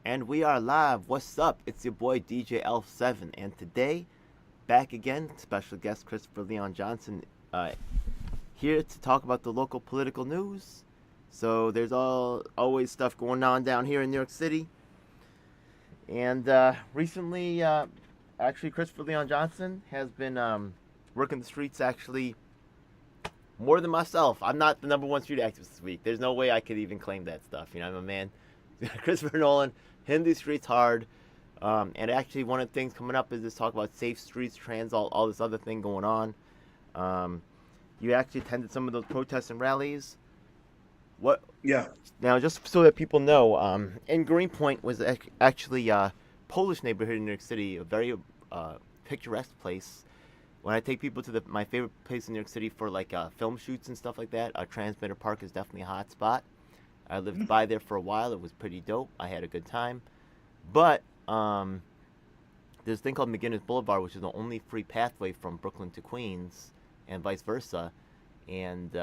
And we are live. What's up? It's your boy DJ Elf7, and today, back again, special guest Christopher Leon Johnson, here to talk about the local political news. So there's always stuff going on down here in New York City, and recently, actually, Christopher Leon Johnson has been working the streets actually more than myself. I'm not the number one street activist this week. There's no way I could even claim that stuff. I'm a man. Christopher Nolan hitting these streets hard. And actually, one of the things coming up is this talk about safe streets, Transalt, all this other thing going on. You actually attended some of those protests and rallies. What? Yeah. Now, just so that people know, in Greenpoint was actually a Polish neighborhood in New York City, a very picturesque place. When I take people to my favorite place in New York City for like film shoots and stuff like that, Transmitter Park is definitely a hot spot. I lived by there for a while. It was pretty dope. I had a good time. But there's a thing called McGuiness Blvd, which is the only free pathway from Brooklyn to Queens and vice versa. And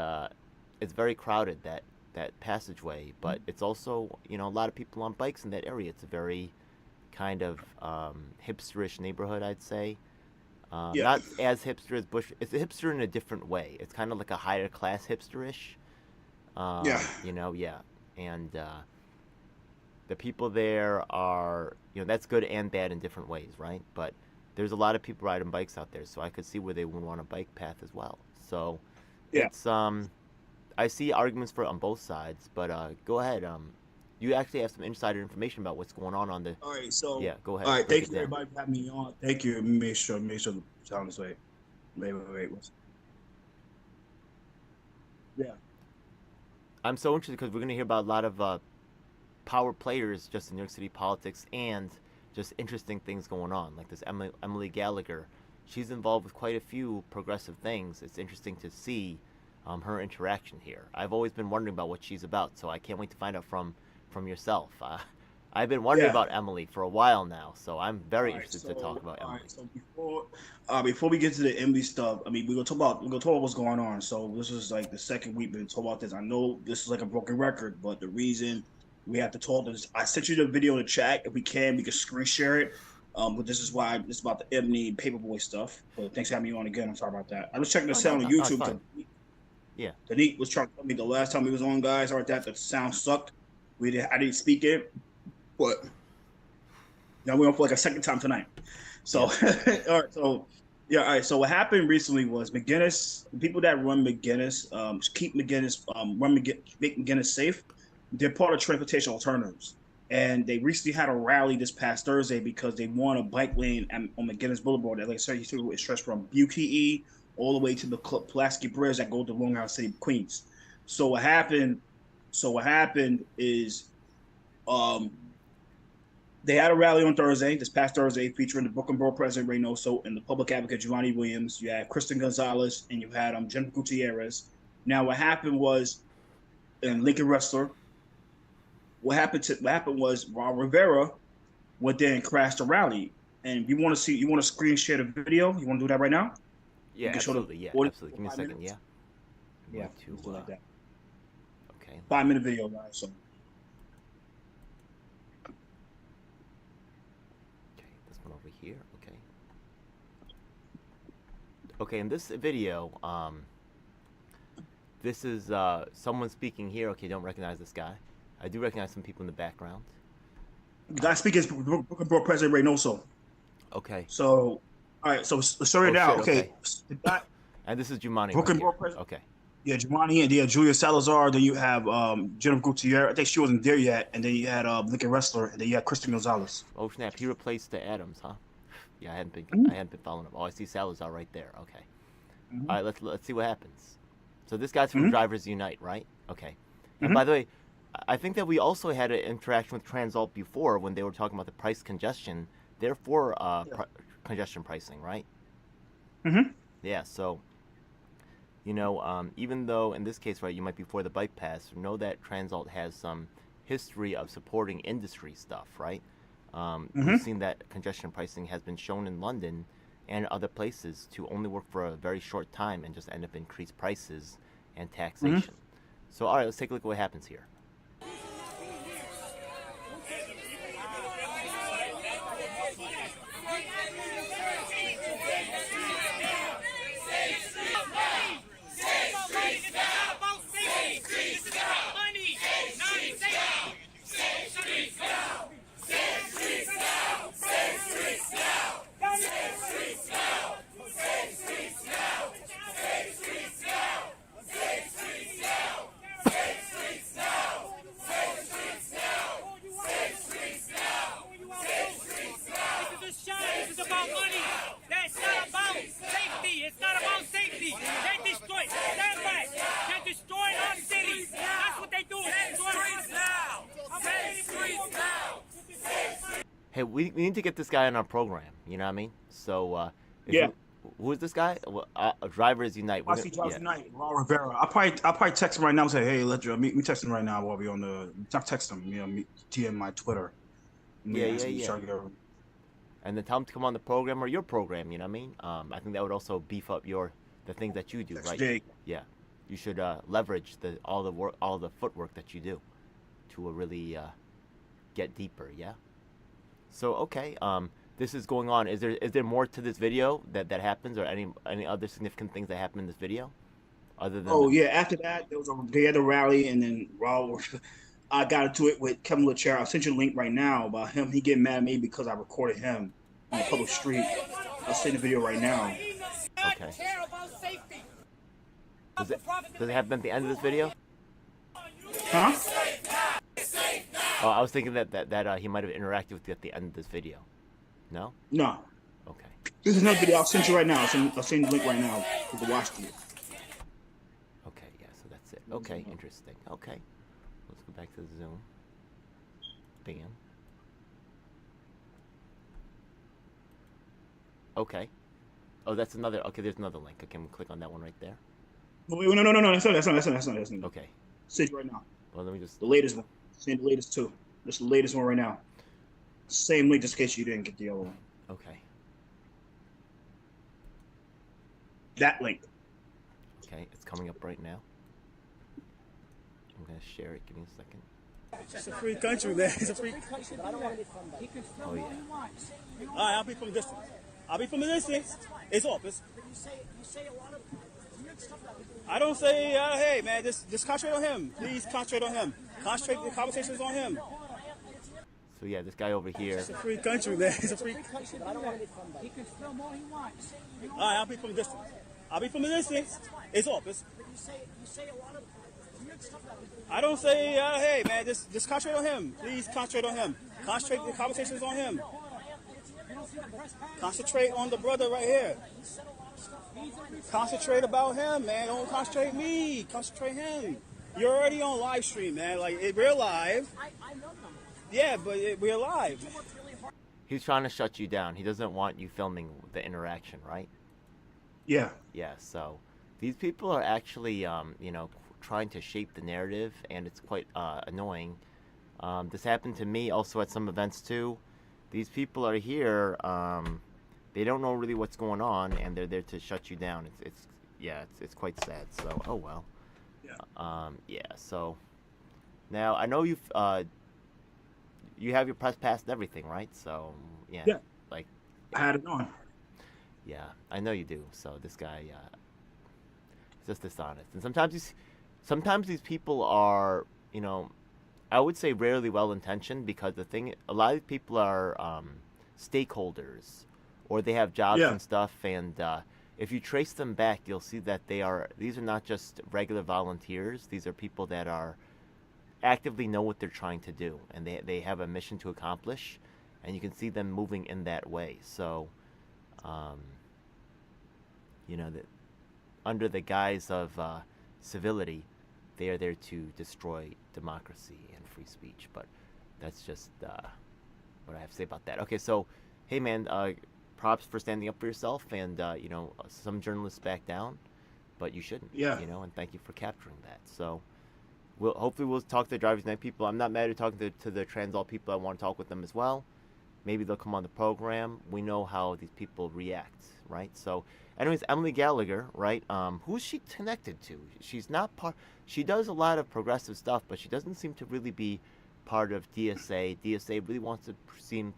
it's very crowded, that passageway. But it's also, a lot of people on bikes in that area. It's a very kind of hipsterish neighborhood, I'd say. Yeah. Not as hipster as Bush. It's a hipster in a different way. It's kind of like a higher class hipsterish. Yeah. Yeah. And the people there are, that's good and bad in different ways, right? But there's a lot of people riding bikes out there, so I could see where they would want a bike path as well. So Yeah. it's, I see arguments for it on both sides, but go ahead. You actually have some insider information about what's going on the. All right. So. Yeah, go ahead. All right. Break Thank it you, down. everybody, for having me on. Thank you. Make sure the sound is right. Wait. Yeah. I'm so interested because we're going to hear about a lot of power players just in New York City politics and just interesting things going on. Like this Emily Gallagher. She's involved with quite a few progressive things. It's interesting to see her interaction here. I've always been wondering about what she's about, so I can't wait to find out from yourself. I've been wondering Yeah. about Emily for a while now, so I'm very All right. interested to talk about All Emily. right. So before we get to the Emily stuff, I mean, we're gonna talk about what's going on. So this is like the second week we've been talking about this. I know this is like a broken record, but the reason we have to talk is I sent you the video in the chat. If we can screen share it. But this is why it's about the Ebony Paperboy stuff. But thanks for having me on again. I'm sorry about that. I was checking the sound on It's YouTube. fine. Yeah. Danique was trying to tell me the last time we was on, guys, or that the sound sucked. I didn't speak it, but now we're on for like a second time tonight. So, all right. So, yeah. All right. So what happened recently was McGuiness, the people that run McGuiness, keep McGuiness, make McGuiness safe. They're part of Transportation Alternatives. And they recently had a rally this past Thursday because they want a bike lane on McGuiness Boulevard that, like I said, you stretch from BQE all the way to the Pulaski Bridge that goes to Long Island City, Queens. So what happened is they had a rally on Thursday, this past Thursday, featuring the Brooklyn Borough President Reynoso and the public advocate Giovanni Williams. You had Kristen Gonzalez and you had Jennifer Gutierrez. Now what happened was, and Lincoln Wrestler, what happened was Ron Rivera went there and crashed the rally. And you want to screen share the video? You want to do that right now? Yeah, absolutely. Yeah, absolutely. Give me a second. Minutes. Yeah. Yeah. Like that. Okay. 5-minute video, guys. So. Okay, this one over here. Okay. Okay, in this video, this is someone speaking here. Okay, don't recognize this guy. I do recognize some people in the background. The guy speaking is Brooklyn Borough President Reynoso. Okay. So, all right. So show it now. Shit, okay. And this is Jumani. Brooklyn Right Borough President. Okay. Yeah, Giovanni, and then Julia Salazar. Then you have Jennifer Gutierrez. I think she wasn't there yet. And then you had Lincoln Wrestler. And then you had Kristen Gonzalez. Oh snap! He replaced the Adams, huh? Yeah, I hadn't been following him. Oh, I see Salazar right there. Okay. Mm-hmm. All right, let's see what happens. So this guy's from Drivers Unite, right? Okay. And Mm-hmm. by the way, I think that we also had an interaction with Transalt before when they were talking about the price congestion. Therefore, congestion pricing, right? Mm-hmm. Yeah. So, even though in this case, right, you might be for the bike pass, know that Transalt has some history of supporting industry stuff, right? We've seen that congestion pricing has been shown in London and other places to only work for a very short time and just end up increased prices and taxation. So, all right, let's take a look at what happens here. Hey, we need to get this guy on our program. You know what I mean? So, if Yeah. who is this guy? Drivers Unite. We're NYC gonna, Drives Unite, Raw Rivera. I'll probably text him right now and say, hey, let you meet me. Text him right now while we on the. Not text him. DM my Twitter. yeah, yeah, yeah. Try to get And then tell him to come on the program or your program. You know what I mean? I think that would also beef up the things that you do, text right? Jake. Yeah, you should leverage all the work, all the footwork that you do, to really get deeper. Yeah. So okay, this is going on. Is there more to this video that happens, or any other significant things that happen in this video, other than Oh yeah. After that, they had a rally, and then Raw. I got into it with Kevin LaChair. I'll send you a link right now about him. He getting mad at me because I recorded him on a public street. I'll send the video right now. Okay. Does it happen at the end of this video? Huh? Oh, I was thinking that he might have interacted with you at the end of this video. No? No. Okay. This is another video. I'll send you right now. I'll send the link right now to watch it. Okay, yeah, so that's it. Okay, interesting. Okay. Let's go back to the Zoom. Bam. Okay. Oh, that's another. Okay, there's another link. Okay, I'm gonna click on that one right there. Wait, no. That's not. Okay. Send you right now. Well, let me just. The latest one. Send the latest two. Just the latest one right now. Same link, just in case you didn't get the other one. Okay. That link. Okay, it's coming up right now. I'm gonna share it. Give me a second. It's a free country, man. It's a free country. Oh yeah. All right, I'll be from a distance. I'll be from a distance. It's off. You say a lot of weird stuff. I don't say, hey, man, just concentrate on him. Please concentrate on him. Concentrate the conversations on him. So yeah, this guy over here. It's a free country, man. It's a free country. He can film all he wants. All right, I'll be from a distance. I'll be from a distance. It's off. You say a lot of weird stuff. I don't say, hey, man, just concentrate on him. Please concentrate on him. Concentrate the conversations on him. Concentrate on the brother right here. Concentrate about him, man. Don't concentrate me. Concentrate him. You're already on live stream, man. Like, we're live. Yeah, but we're live. He's trying to shut you down. He doesn't want you filming the interaction, right? Yeah. Yeah. So these people are actually, trying to shape the narrative, and it's quite annoying. This happened to me also at some events too. These people are here. They don't know really what's going on, and they're there to shut you down. It's quite sad. So oh well. Yeah. Yeah. So now I know you have your press pass and everything, right? So yeah. Yeah. Like. I had it on. Yeah, I know you do. So this guy, is just dishonest, and sometimes these people are, I would say rarely well intentioned, because a lot of people are stakeholders, or they have jobs and stuff, and if you trace them back, you'll see that these are not just regular volunteers. These are people that are actively know what they're trying to do, and they have a mission to accomplish, and you can see them moving in that way. So, that under the guise of civility, they are there to destroy democracy and free speech. But that's just what I have to say about that. Okay, so, hey man, props for standing up for yourself, and some journalists back down, but you shouldn't. Yeah. And thank you for capturing that. So, hopefully we'll talk to the Drivers Night people. I'm not mad at talking to the Transalt people. I want to talk with them as well. Maybe they'll come on the program. We know how these people react, right? So, anyways, Emily Gallagher, right? Who's she connected to? She's not part. She does a lot of progressive stuff, but she doesn't seem to really be part of DSA. DSA really wants to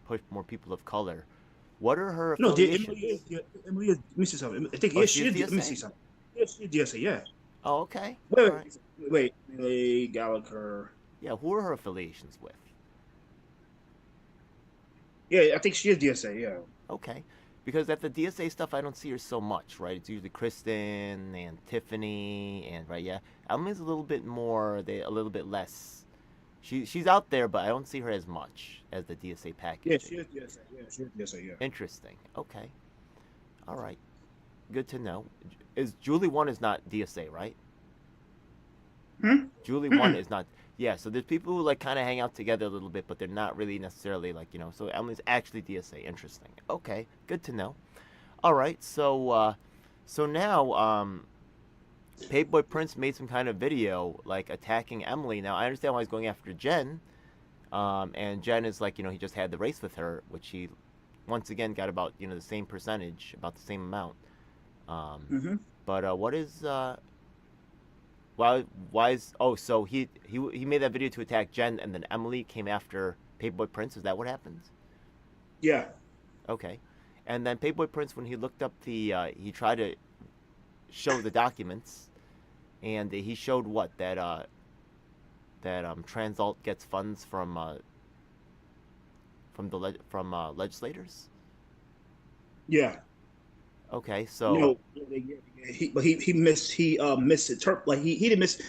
push more people of color. What are her affiliations? Emily is. Let me see something. I think she is. Let me see something. Yes, she is DSA. Yeah. Oh, okay. Wait. Emily Gallagher. Yeah, who are her affiliations with? Yeah, I think she is DSA. Yeah. Okay. Because at the DSA stuff, I don't see her so much, right? It's usually Kristen and Tiffany, and right, yeah. Emily's a little bit more, a little bit less. She's out there, but I don't see her as much as the DSA package. Yeah, she is DSA. Yeah, she is DSA. Yeah. Interesting. Okay. All right. Good to know. Julie 1 is not DSA, right? Hmm? Julie 1 is not. Yeah, so there's people who like kind of hang out together a little bit, but they're not really necessarily like, So Emily's actually DSA. Interesting. Okay, good to know. All right, so now Paperboy Prince made some kind of video like attacking Emily. Now I understand why he's going after Jen, and Jen is like, he just had the race with her, which he once again got about the same percentage, about the same amount. Mm-hmm. But what is why is so he made that video to attack Jen, and then Emily came after Paperboy Prince. Is that what happened? Yeah. Okay, and then Paperboy Prince, when he looked up he tried to show the documents, and he showed what that Transalt gets funds from legislators. Yeah. Okay, so No, he misinterpreted. Like he didn't miss.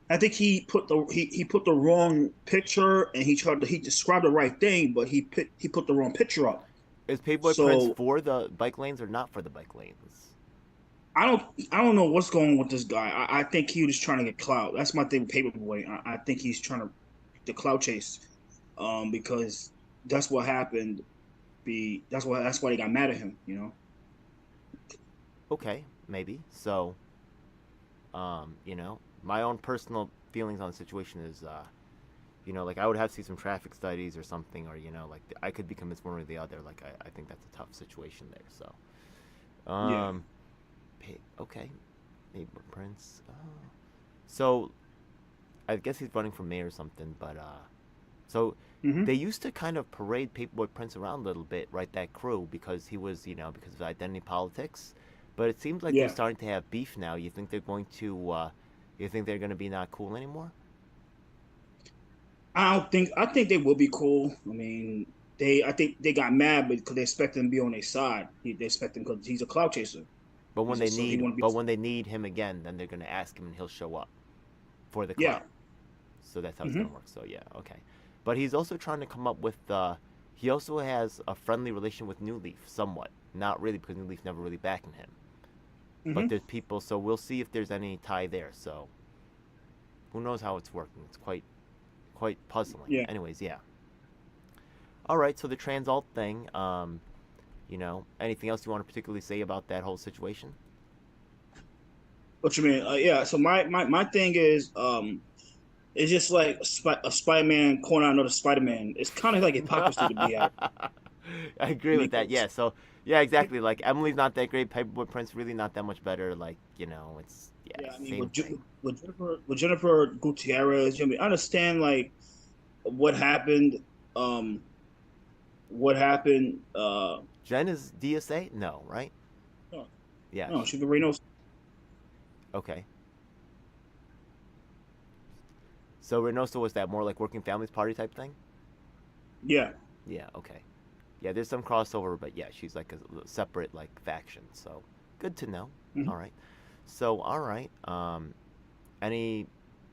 I think he put the wrong picture, and he described the right thing, but he put the wrong picture up. is Paperboy Prince for the bike lanes or not for the bike lanes? I don't know what's going on with this guy. I think he was trying to get clout. That's my thing with Paperboy. I think he's trying to the clout chase, because that's what happened. That's why they got mad at him. Okay, maybe. So, my own personal feelings on the situation is, like I would have to see some traffic studies or something, or like I could be convinced one or the other. Like I think that's a tough situation there. So, Yeah. Okay, Paperboy Prince. So, I guess he's running for mayor or something. But so Mm-hmm. they used to kind of parade Paperboy Prince around a little bit, right? That crew, because he was, because of identity politics. But it seems like they're Yeah. starting to have beef now. You think they're going to? You think they're going to be not cool anymore? I don't think. I think they will be cool. I mean, I think they got mad because they expect him to be on their side. They expect him because he's a clout chaser. But when they So he need, want to be. but when they need him again, then they're going to ask him, and he'll show up for the Yeah. clout. So that's how it's Mm-hmm. going to work. So yeah, okay. But he's also trying to come up with. He also has a friendly relation with New Leaf, somewhat. Not really, because New Leaf never really backing him. But Mm-hmm. there's people, so we'll see if there's any tie there. So who knows how it's working? It's quite puzzling. Yeah. Anyways, yeah. All right, so the Transalt thing. Anything else you want to particularly say about that whole situation? What you mean? Yeah. So my thing is, it's just like a Spider-Man calling out another Spider-Man. It's kind of like hypocrisy to be out. I agree with that. Yeah. So yeah, exactly. Like Emily's not that great. Paperboy Prince really not that much better. Like it's Yeah, I mean, same thing. with Jennifer Gutierrez, I understand like what happened. Um, what happened? Jen is DSA? No, right? No, Yeah. no, she's the Reno. Okay. So Reynosa was that more like Working Families Party type thing? Yeah. Yeah. Okay. Yeah, there's some crossover, but yeah, she's like a separate like faction. So good to know. Mm-hmm. All right. So all right. Any?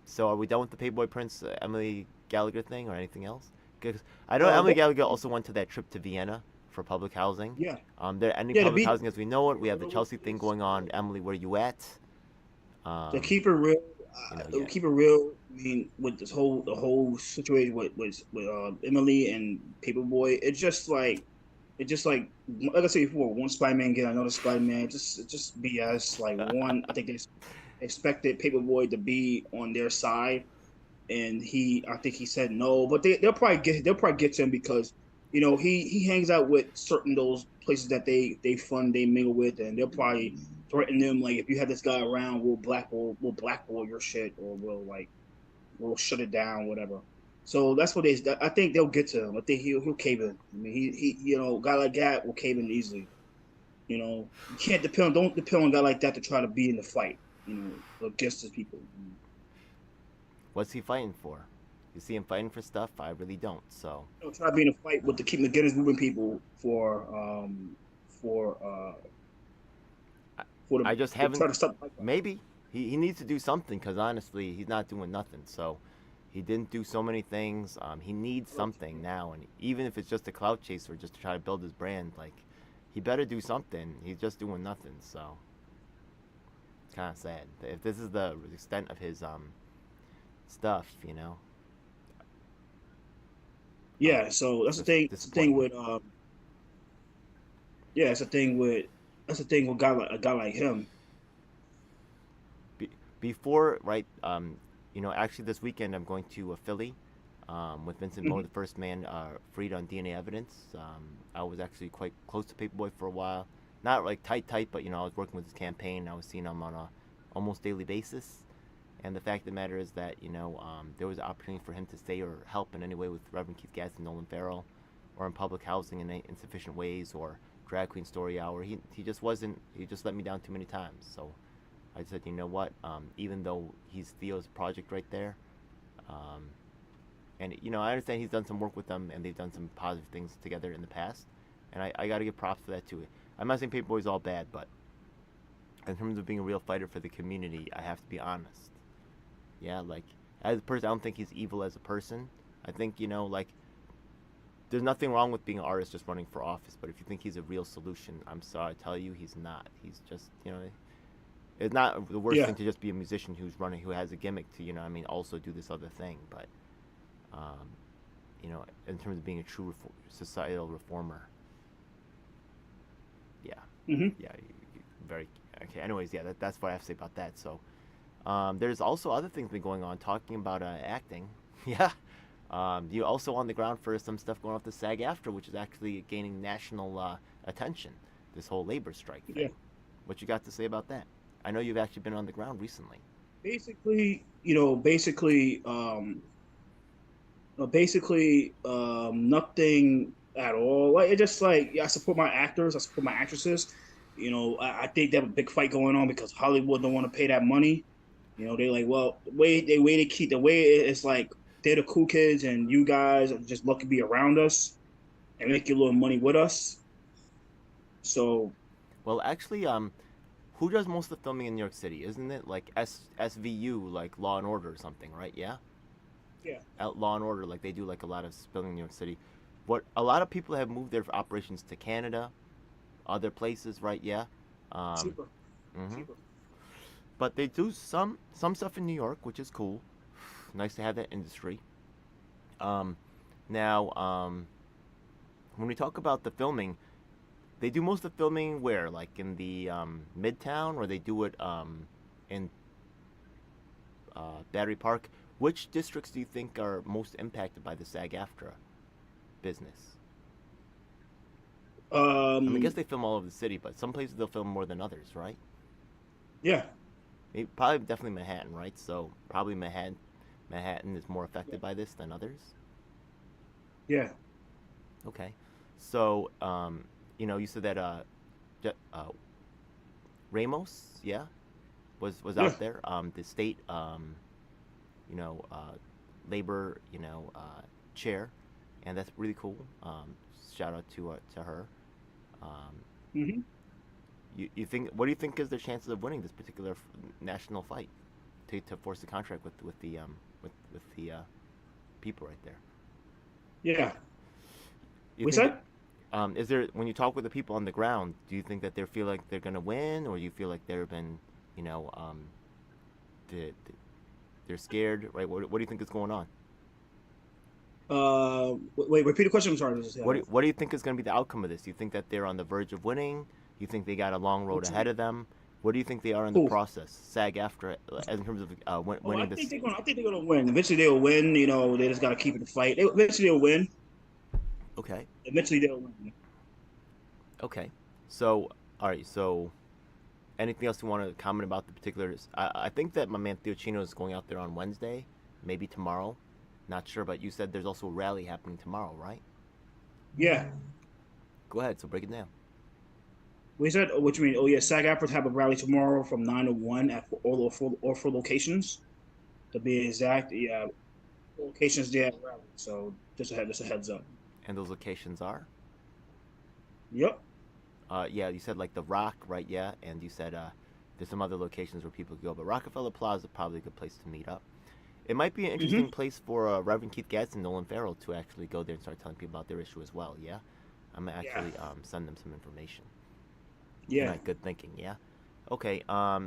So are we done with the Paperboy Prince Emily Gallagher thing or anything else? Because I know Emily Gallagher also went to that trip to Vienna for public housing. Yeah. There ending Yeah, public housing as we know it. We have the Chelsea thing going on. Emily, where you at? To keep it real, Yeah. keep it real. I mean, with the whole situation with Emily and Paperboy, it's just like I said before, one Spider-Man get another Spider-Man. It's just BS. Like one, I think they expected Paperboy to be on their side, and I think he said no. But they'll probably get to him because he hangs out with certain those places that they fund, they mingle with, and they'll probably threaten them like, if you have this guy around, we'll blackball your shit, or we'll shut it down, whatever. So that's what I think they'll get to him. I think he'll cave in. I mean, he a guy like that will cave in easily. You can't don't depend on a guy like that to try to be in the fight. Against his people. What's he fighting for? You see him fighting for stuff? I really don't. So Try to be in a fight with the keep McGuiness moving people for the. I just haven't. Try to stop. Maybe he needs to do something, because honestly, he's not doing nothing. So he didn't do so many things. He needs something now, and even if it's just a clout chaser, just to try to build his brand, like he better do something. He's just doing nothing. So it's kind of sad. If this is the extent of his stuff, Yeah, so that's the thing. That's the thing with yeah, that's the thing with a guy like him. Before, right? Actually, this weekend I'm going to Philly with Vincent Moore, Mhm. the first man freed on DNA evidence. I was actually quite close to Paperboy for a while. Not like tight, but I was working with his campaign. I was seeing him on a almost daily basis. And the fact of the matter is that there was an opportunity for him to stay or help in any way with Reverend Keith Gadsden, Nolan Farrell, or in public housing in insufficient ways, or drag queen story hour. He just wasn't. He just let me down too many times. So I said, you know what? Even though he's Theo's project right there, um, and I understand he's done some work with them and they've done some positive things together in the past, and I got to give props for that too. I'm not saying Paperboy's all bad, but in terms of being a real fighter for the community, I have to be honest. Yeah, like as a person, I don't think he's evil as a person. I think like there's nothing wrong with being an artist just running for office. But if you think he's a real solution, I'm sorry to tell you, he's not. He's just it's not the worst Yeah. thing to just be a musician who has a gimmick to also do this other thing. But um, in terms of being a true societal reformer, yeah, Hmm. yeah, very okay. Anyways, yeah, that's what I have to say about that. So there's also other things been going on talking about acting. Yeah. You also on the ground for some stuff going off the SAG-AFTRA, which is actually gaining national attention. This whole labor strike Yeah. thing. What you got to say about that? I know you've actually been on the ground recently. Basically, nothing at all. Like it just like yeah, I support my actors, I support my actresses. I think they have a big fight going on because Hollywood don't want to pay that money. They like, well, the way it's like they're the cool kids and you guys are just lucky to be around us and make a little money with us. So Well, actually, who does most of the filming in New York City? Isn't it like SVU, like Law and Order or something, right? Yeah, yeah, Out Law and Order, like they do like a lot of filming in New York City. What a lot of people have moved their operations to Canada, other places, right? Yeah. Um, cheaper, hmm cheaper. But they do some stuff in New York, which is cool. Nice to have that industry. Um, now, when we talk about the filming, they do most of the filming where, like in the Midtown, or they do it in Battery Park. Which districts do you think are most impacted by the SAG-AFTRA business? I mean, I guess Um, they film all over the city, but some places they'll film more than others, right? yeah, Maybe, probably definitely Manhattan, right? So probably Manhattan is more affected by this than others. yeah, Okay, so you said that Ramos, yeah, was yeah. out there. The state, you know, labor, chair, and that's really cool. Shout out to her. Um, Hmm. you think what do you think is their chances of winning this particular national fight to force the contract with the people right there? Yeah. You We think said? is there when you talk with the people on the ground, do you think that they feel like they're gonna win, or you feel like they've been, you know, they're scared, right? What do you think is going on? Wait, repeat the question. I'm sorry. What do you think is going to be the outcome of this? Do you think that they're on the verge of winning? Do you think they got a long road ahead of them? What do you think they are in the Who? process? SAG after as in terms of Oh, winning this. I think they're gonna win. Eventually, they'll win. They just gotta keep it the fight. Eventually, they'll win. Okay, Eventually, they'll win. okay. So all right. So anything else you want to comment about the particulars? I think that my man Theo Chino is going out there on Wednesday, maybe tomorrow. Not sure, but you said there's also a rally happening tomorrow, right? Yeah. Go ahead. So break it down. We said, oh, what you mean? Oh, yeah. SAG After have a rally tomorrow from 9 to 1 at all four locations. To be exact, yeah, locations there at rally. So just a heads up. And those locations are. Yep. Yeah, you said like the Rock, right? Yeah, and you said there's some other locations where people could go, but Rockefeller Plaza is probably a good place to meet up. It might be an interesting Mm-hmm. place for Reverend Keith Gadsden, Nolan Farrell to actually go there and start telling people about their issue as well. Yeah, I'm gonna Yeah. actually send them some information. Yeah. Good thinking. Yeah. Okay.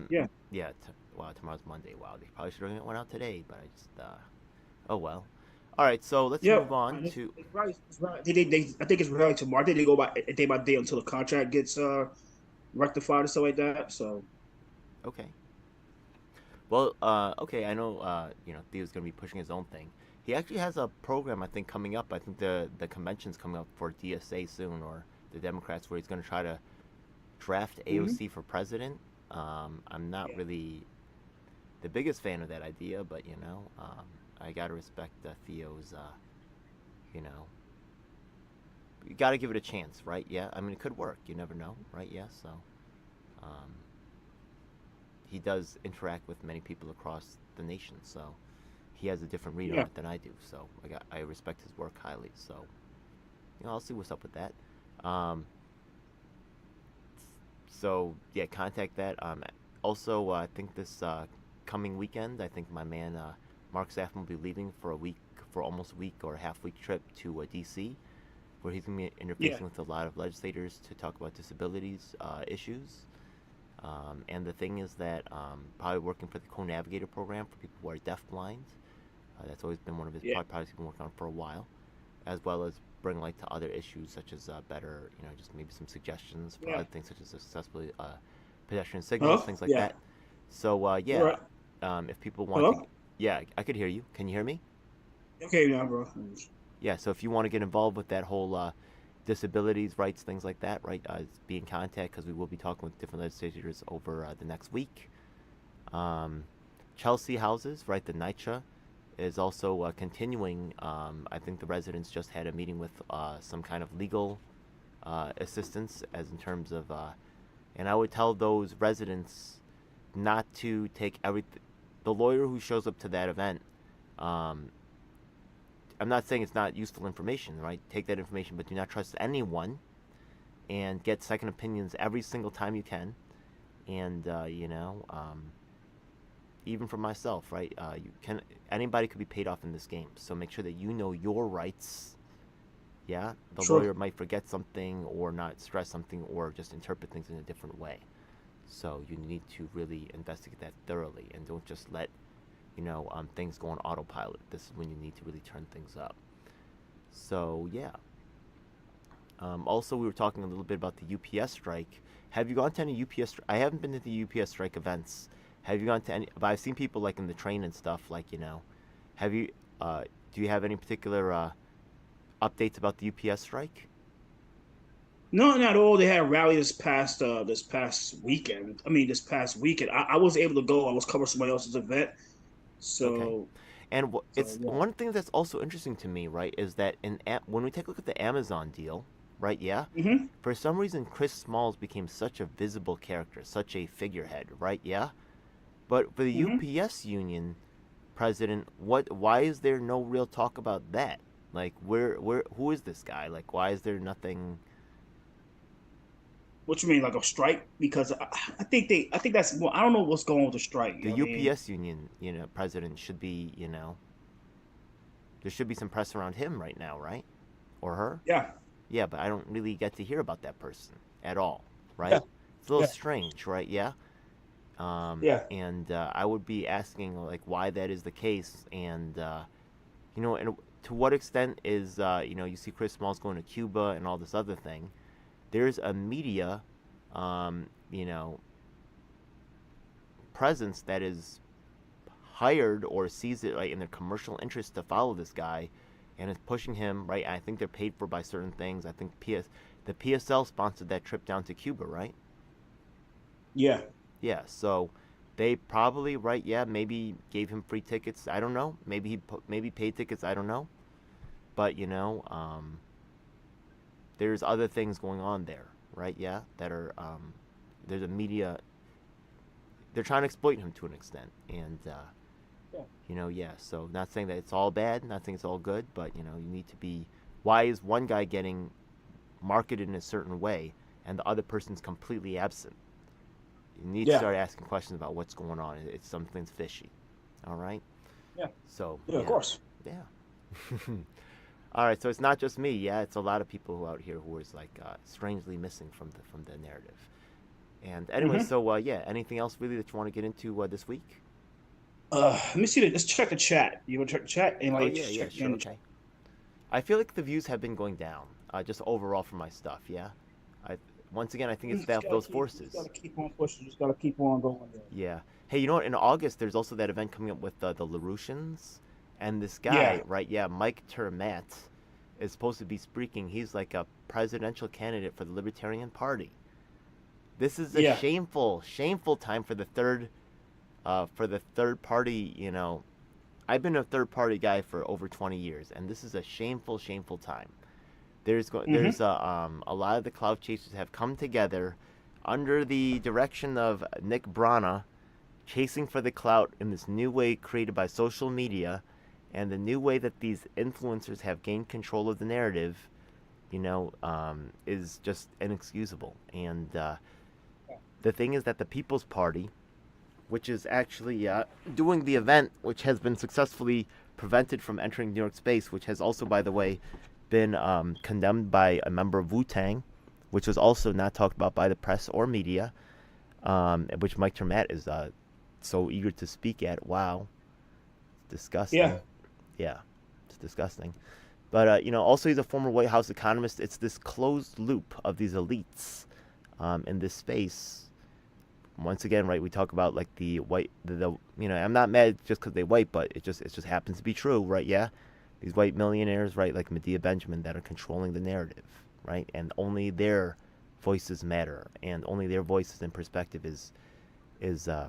Yeah. Yeah. Wow. Tomorrow's Monday. Wow. They probably should have went out today, but I just. Oh well. All right, so let's Yeah, move on and to. it's right. It's right. I think it's really tomorrow. I think they go by day until the contract gets rectified or something like that. So Okay. Well, okay, I know, Theo's going to be pushing his own thing. He actually has a program, I think, coming up. I think the convention's coming up for DSA soon, or the Democrats, where he's going to try to draft mhm. AOC for president. I'm not Yeah, really the biggest fan of that idea, but, I got to respect Theo's, you know, you got to give it a chance, right? Yeah, I mean, it could work. You never know, right? Yeah, so. Um, he does interact with many people across the nation, so he has a different read on yeah. it than I do. So I respect his work highly. So I'll see what's up with that. Um, so yeah, contact that. Also, I think this coming weekend, I think my man Mark Saffman will be leaving for a week, for almost a week or a half week trip to D.C., where he's going to be Yeah. interfacing with a lot of legislators to talk about disabilities issues. And the thing is that probably working for the co-navigator program for people who are deafblind. That's always been one of his Yeah. projects he's been working on for a while, as well as bring light to other issues such as better, just maybe some suggestions for Yeah. other things such as accessibility, pedestrian signals, Hello? things like Yeah. that. So All yeah, right. if people want to, Hello? yeah, I could hear you. Can you hear me? Okay, now, bro. Yeah. So if you want to get involved with that whole disabilities rights, things like that, right? Be in contact because we will be talking with different legislators over the next week. Um, Chelsea Houses, right? The NYCHA is also continuing. I think the residents just had a meeting with some kind of legal assistance, as in terms of, and I would tell those residents not to take everything. The lawyer who shows up to that event, um, I'm not saying it's not useful information, right? Take that information, but do not trust anyone, and get second opinions every single time you can. And even for myself, right? You can Anybody could be paid off in this game, so make sure that you know your rights. Yeah, the Sure. lawyer might forget something or not stress something or just interpret things in a different way. So you need to really investigate that thoroughly and don't just let things go on autopilot. This is when you need to really turn things up. So yeah. Also, we were talking a little bit about the UPS strike. Have you gone to any UPS? I haven't been to the UPS strike events. Have you gone to any? But I've seen people like in the train and stuff. Like have you? Do you have any particular updates about the UPS strike? No, not all. They had a rally this past weekend. I mean, this past weekend. I was able to go. I was covering somebody else's event. Okay. So And so it's yeah. one thing that's also interesting to me, right? Is that when we take a look at the Amazon deal, right? Yeah. Hmm. For some reason, Chris Smalls became such a visible character, such a figurehead, right? Yeah. But for the Hmm. UPS union president, what? Why is there no real talk about that? Like, who is this guy? Like, why is there nothing? What you mean, like a strike? Because I think that's well, I don't know what's going on with the strike. You The know what I mean? UPS union, president should be, there should be some press around him right now, right? Or her? Yeah. Yeah, but I don't really get to hear about that person at all, Yeah. right? It's a little Yeah. strange, right? Yeah. Yeah. And I would be asking like why that is the case, and and to what extent is you see Chris Smalls going to Cuba and all this other thing. There's a media, um, you know, presence that is hired or sees it like in their commercial interest to follow this guy, and is pushing him right. I think they're paid for by certain things. I think the PSL sponsored that trip down to Cuba, right? Yeah. Yeah, so they probably right. Yeah, maybe gave him free tickets. I don't know. Maybe maybe paid tickets. I don't know. But there's other things going on there, right? Yeah, that are there's a media. They're trying to exploit him to an extent, and Yeah. yeah. So not saying that it's all bad, not saying it's all good, but you need to be. Why is one guy getting marketed in a certain way and the other person's completely absent? You need to Yeah. start asking questions about what's going on. It's something's fishy. All right. Yeah. So Yeah. Of yeah, course. yeah. All right. So it's not just me. Yeah, it's a lot of people who out here who is like strangely missing from the narrative. And anyway, Hmm. so yeah. Anything else really that you want to get into this week? Let me see. Let's check the chat. You want to check the chat? Oh Anybody yeah, yeah, check sure, in the chat? okay. I feel like the views have been going down, just overall for my stuff. Yeah, I once again I think it's those We just forces. gotta keep on pushing. Just gotta keep on going there. Yeah. Hey, you know what? In August, there's also that event coming up with the Larouchians, and this guy, Yeah, right? Yeah, Mike Termet, is supposed to be speaking. He's like a presidential candidate for the Libertarian Party. This is a yeah, shameful, shameful time for the third party. You know, I've been a third party guy for over 20 years, and this is a shameful, shameful time. mm-hmm. There's a lot of the cloud chasers have come together under the direction of Nick Brana, chasing for the clout in this new way created by social media, and the new way that these influencers have gained control of the narrative, is just inexcusable. And the thing is that the People's Party, which is actually doing the event, which has been successfully prevented from entering New York space, which has also, by the way, been condemned by a member of Wu Tang, which was also not talked about by the press or media, which Mike Termat is so eager to speak at. Wow, it's Yeah, disgusting. Yeah, it's disgusting. But also he's a former White House economist. It's this closed loop of these elites in this space. Once again, right? We talk about like the white, I'm not mad just because they white, but it just happens to be true, right? Yeah, these white millionaires, right? Like Medea Benjamin, that are controlling the narrative, right? And only their voices matter, and only their voices and perspective is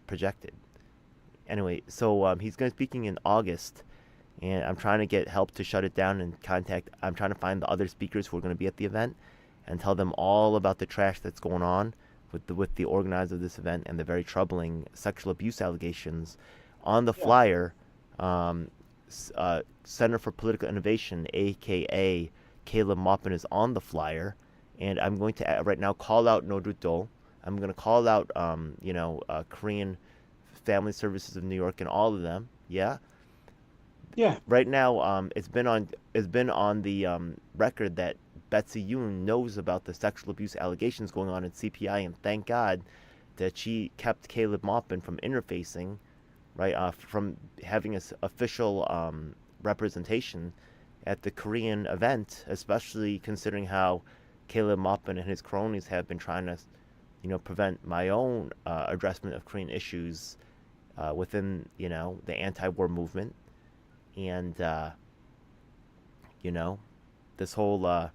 projected. Anyway, so he's going to be speaking in August, and I'm trying to get help to shut it down and contact. I'm trying to find the other speakers who are going to be at the event, and tell them all about the trash that's going on with the organizer of this event and the very troubling sexual abuse allegations. On the yeah, flyer, Center for Political Innovation, aka Caleb Maupin, is on the flyer, and I'm going to right now call out Noruto. I'm going to call out Korean Family Services of New York and all of them. Yeah, yeah, right now, it's been on the record that Betsy Yoon knows about the sexual abuse allegations going on in CPI, and thank God that she kept Caleb Maupin from interfacing, right, from having his official representation at the Korean event, especially considering how Caleb Maupin and his cronies have been trying to, prevent my own addressment of Korean issues within, the anti-war movement. And this whole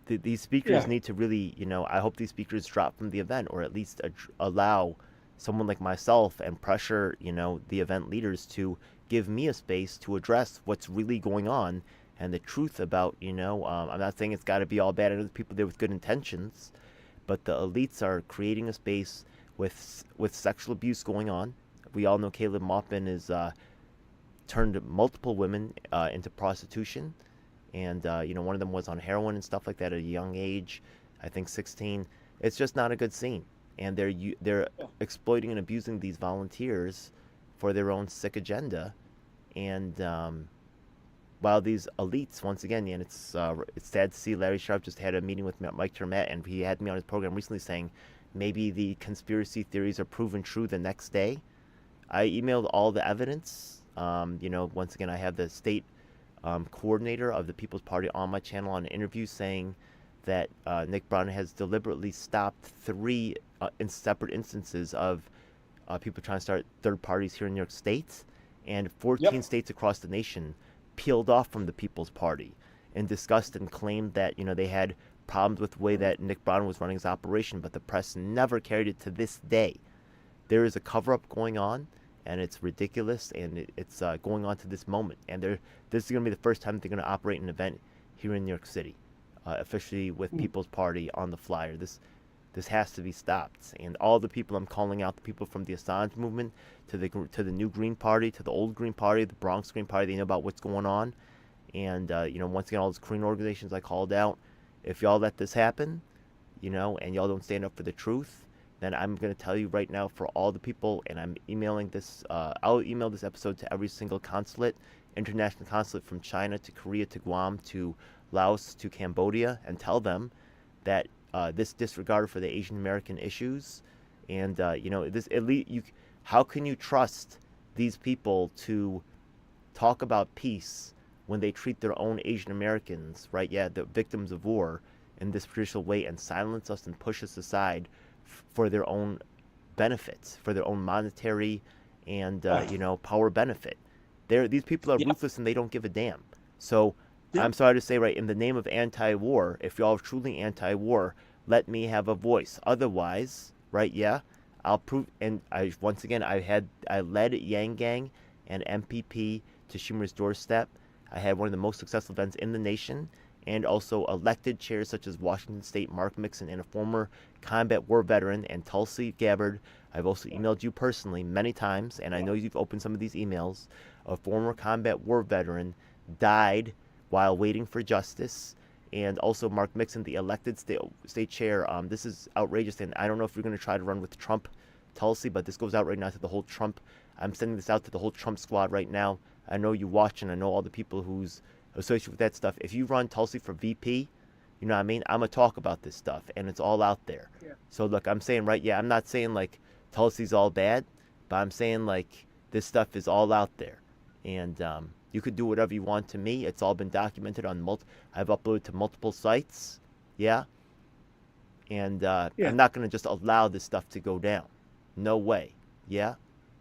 these speakers yeah, need to really, I hope these speakers drop from the event, or at least allow someone like myself and pressure, the event leaders to give me a space to address what's really going on and the truth about, I'm not saying it's got to be all bad. I know there's people there with good intentions, but the elites are creating a space with sexual abuse going on. We all know Caleb Maupin is turned multiple women into prostitution, and one of them was on heroin and stuff like that at a young age, I think 16. It's just not a good scene, and they're yeah, exploiting and abusing these volunteers for their own sick agenda, and while these elites, once again, and it's sad to see Larry Sharp just had a meeting with Mike Termet, and he had me on his program recently saying maybe the conspiracy theories are proven true the next day. I emailed all the evidence. Once again, I have the state coordinator of the People's Party on my channel on an interview saying that Nick Brown has deliberately stopped three in separate instances of people trying to start third parties here in New York State, and 14 yep, states across the nation peeled off from the People's Party in disgust and claimed that they had problems with the way that Nick Brown was running his operation, but the press never carried it to this day. There is a cover-up going on, and it's ridiculous, and it's going on to this moment. And this is going to be the first time they're going to operate an event here in New York City, officially with People's Party on the flyer. This has to be stopped. And all the people I'm calling out, the people from the Assange movement to the New Green Party, to the Old Green Party, the Bronx Green Party, they know about what's going on. And once again, all those Korean organizations I called out, if y'all let this happen, and y'all don't stand up for the truth, then I'm going to tell you right now for all the people, and I'm emailing this, I'll email this episode to every single consulate, international consulate, from China to Korea to Guam to Laos to Cambodia, and tell them that this disregard for the Asian American issues, and this elite, How can you trust these people to talk about peace when they treat their own Asian Americans, right? Yeah, the victims of war, in this traditional way, and silence us and push us aside for their own benefits, for their own monetary and power benefit. These people are Yeah. ruthless and they don't give a damn. So Yeah. I'm sorry to say, right, in the name of anti-war, if y'all are truly anti-war, let me have a voice. Otherwise, right, yeah, I'll prove. And once again, I led Yang Gang and MPP to Schumer's doorstep. I had one of the most successful events in the nation, and also elected chairs such as Washington State Mark Mixon and a former combat war veteran, and Tulsi Gabbard. I've also emailed you personally many times, and I know you've opened some of these emails. A former combat war veteran died while waiting for justice. And also Mark Mixon, the elected state chair. This is outrageous, and I don't know if you're going to try to run with Trump, Tulsi, but this goes out right now to the whole Trump. I'm sending this out to the whole Trump squad right now. I know you watch, and I know all the people who's associated with that stuff. If you run Tulsi for VP, you know what I mean? I'm going to talk about this stuff, and it's all out there. Yeah. So, look, I'm saying, right, yeah, I'm not saying, like, Tulsi's all bad, but I'm saying, like, this stuff is all out there. And you could do whatever you want to me. It's all been documented on I've uploaded to multiple sites. Yeah. And Yeah. I'm not going to just allow this stuff to go down. No way. Yeah?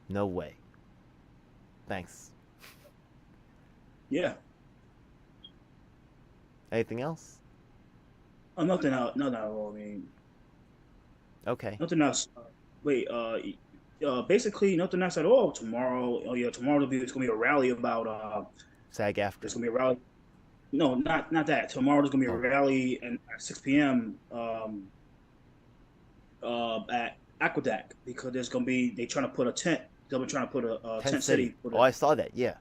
No way. Thanks. Yeah. Anything else? Nothing else. Nothing at all. I mean, Okay. nothing else. Wait. Basically nothing else at all. Tomorrow. Oh yeah. Tomorrow it's gonna be a rally about. SAG after. There's gonna be a rally. No, not that. Tomorrow there's gonna be a Oh. rally and at 6 p.m. At Aqueduct because there's gonna be they trying to put a tent. They'll be trying to put a tent city. Oh, I saw that. Yeah.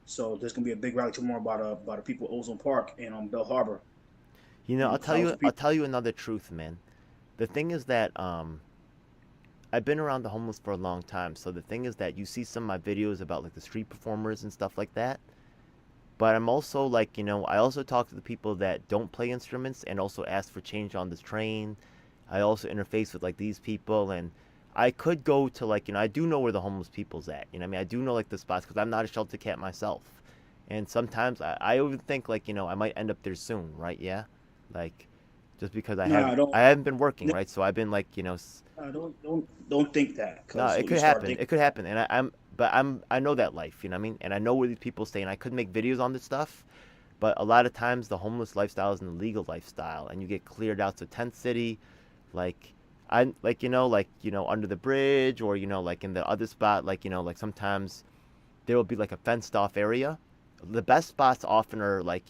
So there's gonna be a big rally tomorrow about the people of Ozone Park and Bell Harbor. You know, I'll tell you another truth, man. The thing is that I've been around the homeless for a long time. So the thing is that you see some of my videos about like the street performers and stuff like that. But I'm also like, I also talk to the people that don't play instruments and also ask for change on this train. I also interface with like these people, and I could go to like, I do know where the homeless people's at. I mean, I do know like the spots because I'm not a shelter cat myself. And sometimes I even think like, I might end up there soon, right? Yeah. Like, just because I haven't been working, right? So I've been like, don't think that. No, it could happen. It could happen, and I know that life, you know what I mean? And I know where these people stay, and I could make videos on this stuff, but a lot of times the homeless lifestyle is an illegal lifestyle, and you get cleared out to tent city, like under the bridge, or like in the other spot, like sometimes there will be like a fenced off area. The best spots often are like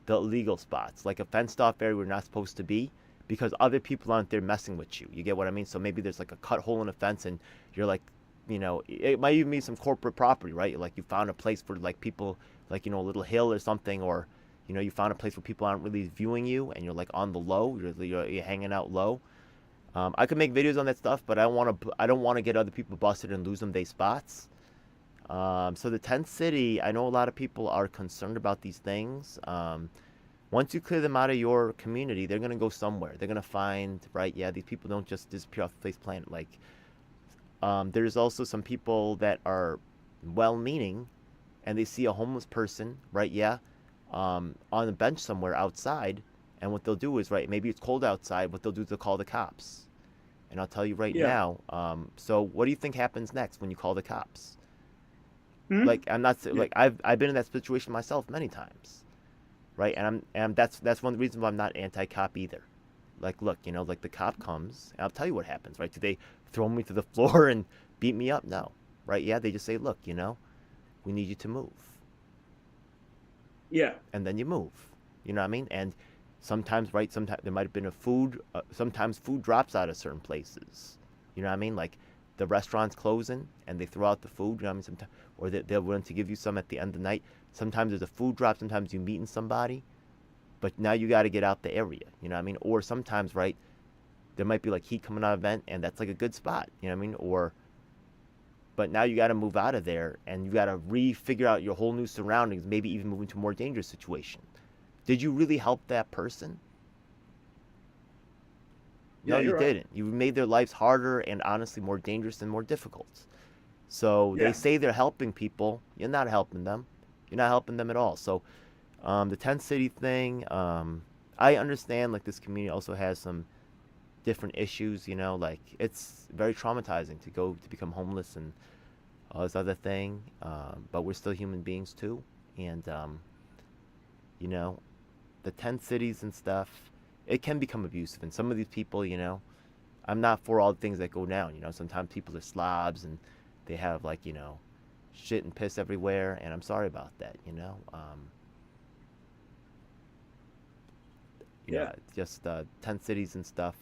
the illegal spots, like a fenced off area where you're not supposed to be, because other people aren't there messing with you. You get what I mean? So maybe there's like a cut hole in a fence, and you're like, it might even be some corporate property, right? Like you found a place for like people, like a little hill or something, or you found a place where people aren't really viewing you, and you're like on the low, you're hanging out low. I could make videos on that stuff, but I don't want to get other people busted and lose them their spots. So the tent city, I know a lot of people are concerned about these things. Once you clear them out of your community, they're gonna go somewhere. They're gonna find, right? Yeah, these people don't just disappear off the face planet. Like, there's also some people that are well-meaning, and they see a homeless person, right? Yeah, on a bench somewhere outside, and what they'll do is, right? Maybe it's cold outside. What they'll do is they'll call the cops, and I'll tell you right now. So what do you think happens next when you call the cops? Like I'm not like I've been in that situation myself many times, right? And that's one of the reasons why I'm not anti-cop either. Like, look, like the cop comes, and I'll tell you what happens, right? Do they throw me to the floor and beat me up? No, right? Yeah, they just say, look, we need you to move. Yeah. And then you move. You know what I mean? And sometimes, right? Sometimes there might have been sometimes food drops out of certain places. You know what I mean? Like the restaurant's closing and they throw out the food. You know what I mean? Sometimes, or they're willing to give you some at the end of the night. Sometimes there's a food drop. Sometimes you're meeting somebody, but now you got to get out the area. You know what I mean? Or sometimes, right, there might be like heat coming out of vent, and that's like a good spot. You know what I mean? But now you got to move out of there, and you got to figure out your whole new surroundings. Maybe even move into a more dangerous situation. Did you really help that person? No, Yeah, you you're right. didn't. You made their lives harder and honestly more dangerous and more difficult. So they Yeah, say they're helping people. You're not helping them. You're not helping them at all. So the tent city thing, I understand like this community also has some different issues, like it's very traumatizing to go to become homeless and all this other thing. But we're still human beings too. And, you know, the tent cities and stuff, it can become abusive. And some of these people, I'm not for all the things that go down. Sometimes people are slobs and they have like, shit and piss everywhere. And I'm sorry about that. yeah, Just tent cities and stuff.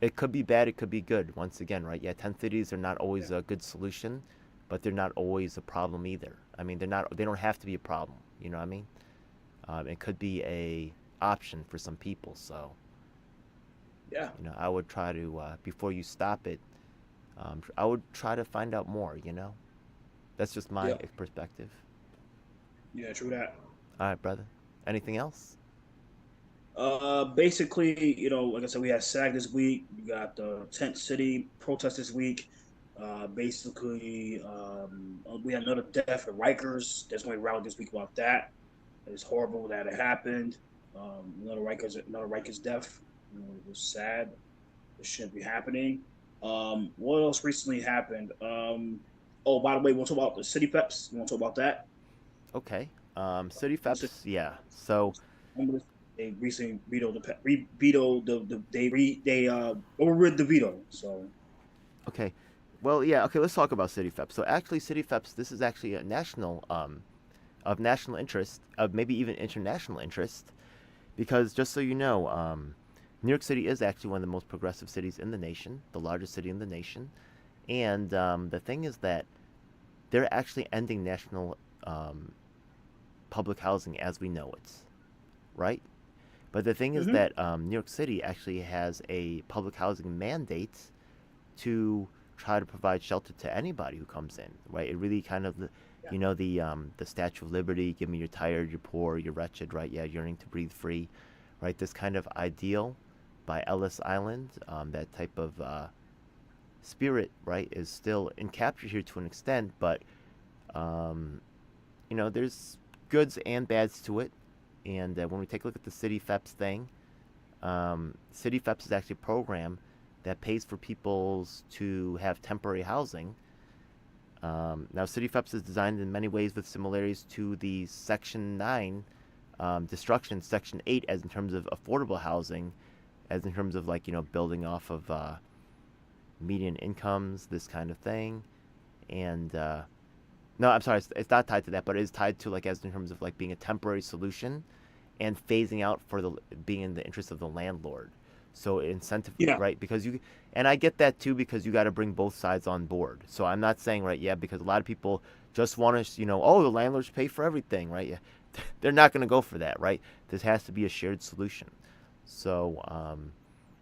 It could be bad, it could be good. Once again, right? Yeah, tent cities are not yeah, always a good solution, but they're not always a problem either. I mean, they're not. They don't have to be a problem. You know what I mean? It could be a option for some people. So, yeah, I would try to before you stop it. I would try to find out more. That's just my yeah, perspective. yeah. True that. All right, brother. Anything else? Basically, like I said, we had SAG this week. We got the Tent City protest this week. Basically, we had another death at Rikers. There's going to be rally this week about that. It's horrible that it happened. Another Rikers death. It was sad. It shouldn't be happening. What else recently happened? Oh, by the way, we want to talk about the city peps. You want to talk about that? Okay. City The city Feps. Yeah. So They recently vetoed vetoed they overrid the veto. So okay. Well, yeah. Okay. Let's talk about City Feps. So actually, City Feps. This is actually a of national interest, of maybe even international interest, because just so you know, New York City is actually one of the most progressive cities in the nation, the largest city in the nation, and the thing is that they're actually ending national public housing as we know it, right? But the thing is mm-hmm. that New York City actually has a public housing mandate to try to provide shelter to anybody who comes in, right? It really kind of, Yeah, the Statue of Liberty, give me you're tired, you're poor, you're wretched, right? Yeah, yearning to breathe free, right? This kind of ideal by Ellis Island, that type of spirit, right, is still encaptured here to an extent, but um, there's goods and bads to it. And when we take a look at the City FEPS thing, City FEPS is actually a program that pays for people to have temporary housing. Now, City FEPS is designed in many ways with similarities to the Section 9 destruction, Section 8, as in terms of affordable housing, as in terms of like, building off of median incomes, this kind of thing. And no, I'm sorry, it's not tied to that, but it is tied to like as in terms of like being a temporary solution and phasing out for the being in the interest of the landlord. So incentive, yeah, right? Because and I get that too because you got to bring both sides on board. So I'm not saying right, yeah, because a lot of people just want to, oh, the landlords pay for everything, right? Yeah, they're not going to go for that, right? This has to be a shared solution. So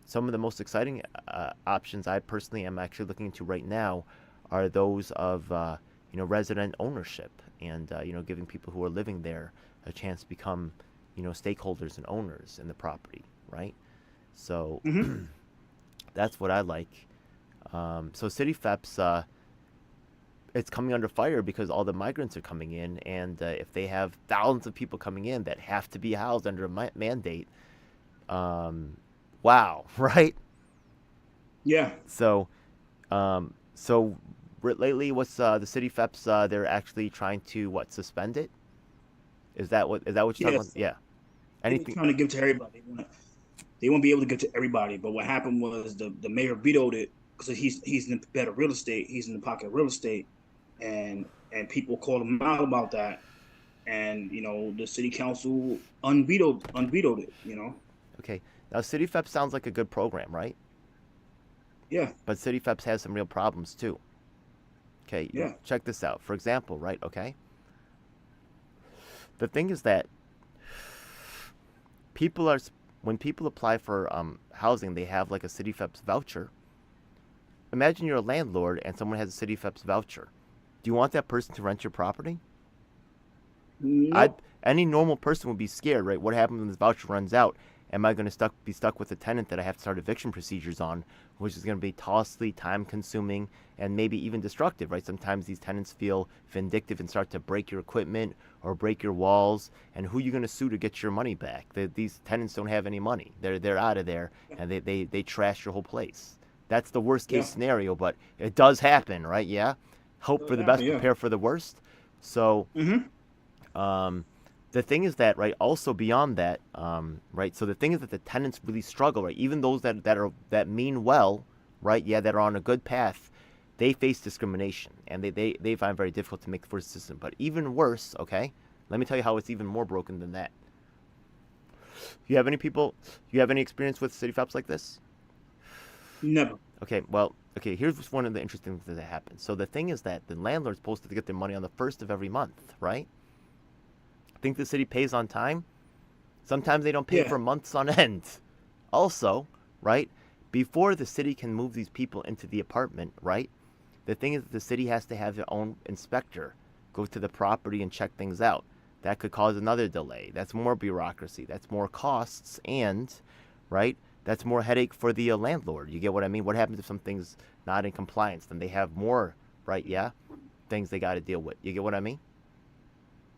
some of the most exciting options I personally am actually looking into right now are those of resident ownership and giving people who are living there a chance to become stakeholders and owners in the property, right? So mm-hmm. that's what I like. So City FEPS, it's coming under fire because all the migrants are coming in, and if they have thousands of people coming in that have to be housed under a mandate, wow, right? Yeah, So, so lately, what's the City FEPS? They're actually trying to what suspend it? Is that what you're talking about? yes. Yeah. They were Anything? trying to give to everybody. They won't be able to give to everybody. But what happened was the mayor vetoed it because he's in the better real estate. He's in the pocket of real estate, and people called him out about that. And the city council unvetoed it. Okay. Now, City FEPS sounds like a good program, right? Yeah, But City FEPS has some real problems too. Okay. yeah, Check this out. For example, right? Okay. The thing is that people are when people apply for housing, they have like a City FEPS voucher. Imagine you're a landlord and someone has a City FEPS voucher. Do you want that person to rent your property? I nope, Any normal person would be scared, right? What happens when this voucher runs out am I going to be stuck with a tenant that I have to start eviction procedures on, which is going to be costly, time-consuming, and maybe even destructive, right? Sometimes these tenants feel vindictive and start to break your equipment or break your walls, and who are you going to sue to get your money back? These tenants don't have any money. They're out of there, and they trash your whole place. That's the worst-case scenario, but it does happen, right? Yeah? Hope for the best, prepare for the worst. So... the thing is that, right, also beyond that, right, so the thing is that the tenants really struggle, right, even those that mean well, right, that are on a good path, they face discrimination, and they find it very difficult to make the first system. But even worse, okay, let me tell you how it's even more broken than that. You have any experience with city FEPs like this? Never. Okay, well, here's one of the interesting things that happens. So the thing is that the landlord's supposed to get their money on the first of every month, right? Think the city pays on time? Sometimes they don't pay for months on end. Also, right, before the city can move these people into the apartment, right, the thing is that the city has to have their own inspector go to the property and check things out. That could cause another delay. That's more bureaucracy. That's more costs, and, right, that's more headache for the landlord. You get what I mean? What happens if something's not in compliance? Then they have more, right, things they got to deal with. You get what I mean?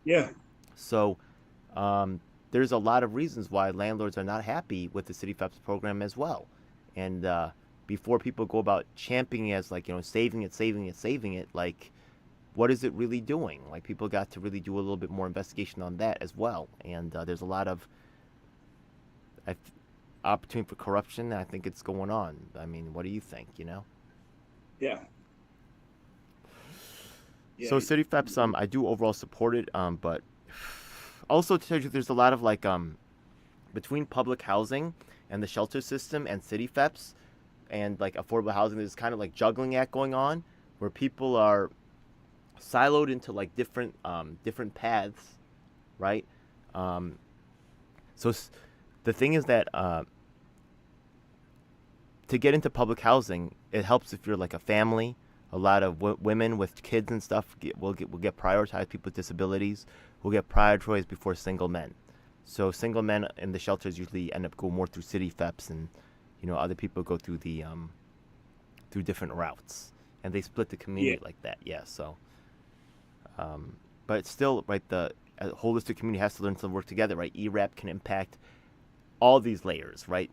Yeah. So there's a lot of reasons why landlords are not happy with the City FEPS program as well. And before people go about championing as like, saving it, like, what is it really doing? Like, people got to really do a little bit more investigation on that as well. And there's a lot of opportunity for corruption. I think it's going on. I mean, what do you think, Yeah. So City FEPS, I do overall support it, but also to tell you, there's a lot of like between public housing and the shelter system and City FEPS and like affordable housing, there's kind of like juggling act going on where people are siloed into like different paths, right? So the thing is that to get into public housing, it helps if you're like a family. A lot of women with kids and stuff will get prioritized. People with disabilities will get prioritized before single men. So single men in the shelters usually end up going more through City FEPS, and other people go through the through different routes, and they split the community like that. Yeah. So, but it's still right. The holistic community has to learn to work together. Right. ERAP can impact all these layers. Right.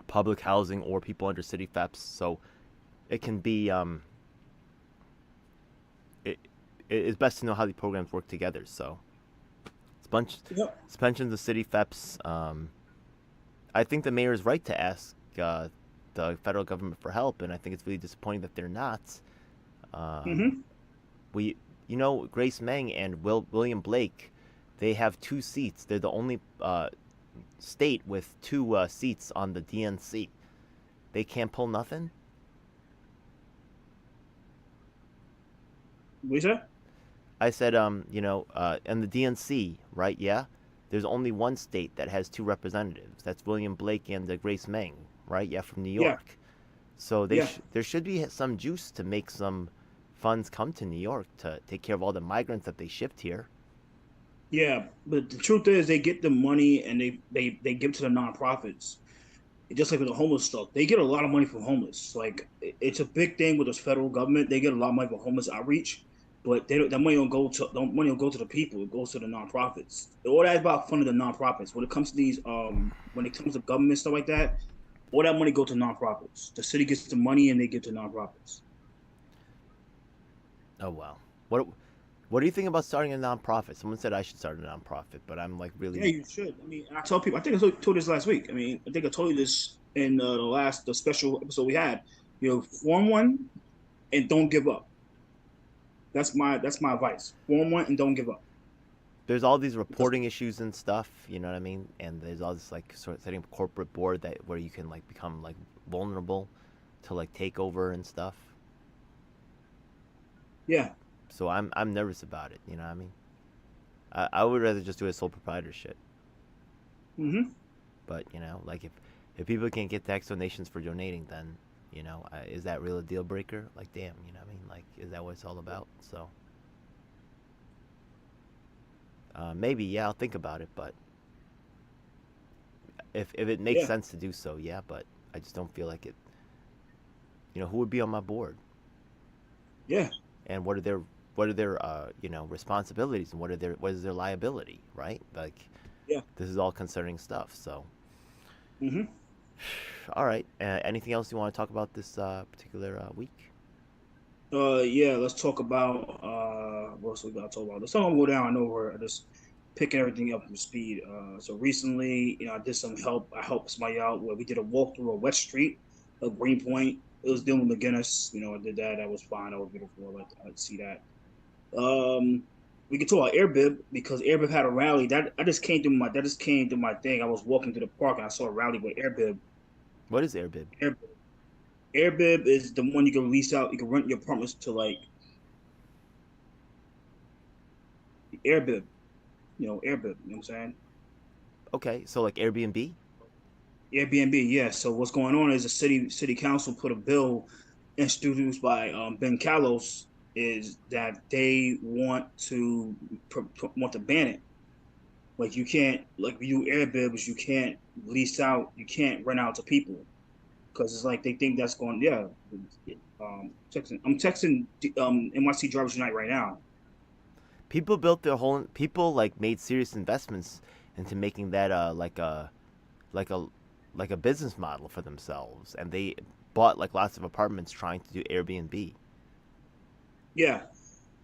Public housing or people under City FEPS. So it can be. It's best to know how the programs work together. So, suspensions of City FEPS. I think the mayor is right to ask the federal government for help, and I think it's really disappointing that they're not. Grace Meng and William Blake, they have 2 seats. They're the only state with 2 seats on the DNC. They can't pull nothing. What you said? I said, and the DNC, right? Yeah, there's only one state that has 2 representatives. That's William Blake and Grace Meng, right? Yeah, from New York. Yeah. So there should be some juice to make some funds come to New York to take care of all the migrants that they shipped here. Yeah, but the truth is, they get the money and they give it to the nonprofits. Just like with the homeless stuff, they get a lot of money from homeless. Like, it's a big thing with the federal government. They get a lot of money from homeless outreach. But that money don't go to the people. It goes to the nonprofits. All that is about funding the nonprofits. When it comes to these, when it comes to government stuff like that, all that money goes to nonprofits. The city gets the money and they give to nonprofits. Oh wow, what do you think about starting a nonprofit? Someone said I should start a nonprofit, but I'm like really. Yeah, you should. I mean, I tell people. I think I told you this last week. I mean, I think I told you this in the special episode we had. Form one and don't give up. That's my advice. Form one and don't give up. There's all these reporting issues and stuff, you know what I mean? And there's all this like sort of setting up a corporate board where you can like become like vulnerable to like take over and stuff. Yeah. So I'm nervous about it, you know what I mean? I would rather just do a sole proprietorship. Mm-hmm. But like if people can't get tax donations for donating, then is that real a deal breaker? Like, damn, you know what I mean? Like, is that what it's all about? So, maybe, yeah, I'll think about it, but If it makes sense to do so, yeah. But I just don't feel like it. Who would be on my board? Yeah. And what are their responsibilities, and what is their liability, right? Like, Yeah. this is all concerning stuff. So, Mhm. all right. Anything else you want to talk about this particular week? Yeah. Let's talk about what else we got to talk about. Let's not go down over just picking everything up from speed. So recently, I did some help. I helped somebody out where we did a walk through a wet street, a Greenpoint. It was dealing with McGuiness. I did that. That was fine. That was beautiful. I'd see that. We could talk about Airbib because Airbib had a rally. That just came through my thing. I was walking through the park and I saw a rally with Airbib. What is Airbib? Airbib is the one you can lease out. You can rent your apartments to like Airbib. Airbib. You know what I'm saying? Okay, so like Airbnb. Airbnb. Yeah. So what's going on is the city council put a bill introduced by Ben Callos is that they want to ban it. Like you can't like you Airbnbs, you can't lease out, you can't rent out to people because it's like they think that's going. Yeah. I'm texting NYC Drivers Unite right now. People like made serious investments into making that like a business model for themselves, and they bought like lots of apartments trying to do Airbnb. Yeah.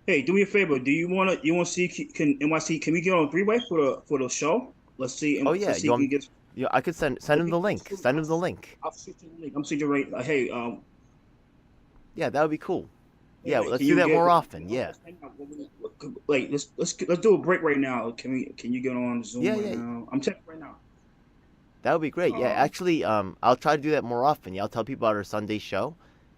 Hey, do me a favor. Do you want to see can NYC? Can we get on a three-way for the show? Let's see. Oh And yeah, let's see. Can get. yeah, I could send him the link. Send him the link. I'll shoot you the link. I'm sending you right. Hey, Yeah, that would be cool. Yeah, hey, let's do that more often. Yeah. Like let's do a break right now. Can you get on Zoom Yeah, right yeah. now? I'm texting right now. That would be great. Yeah, actually, I'll try to do that more often. Yeah, I'll tell people about our Sunday show,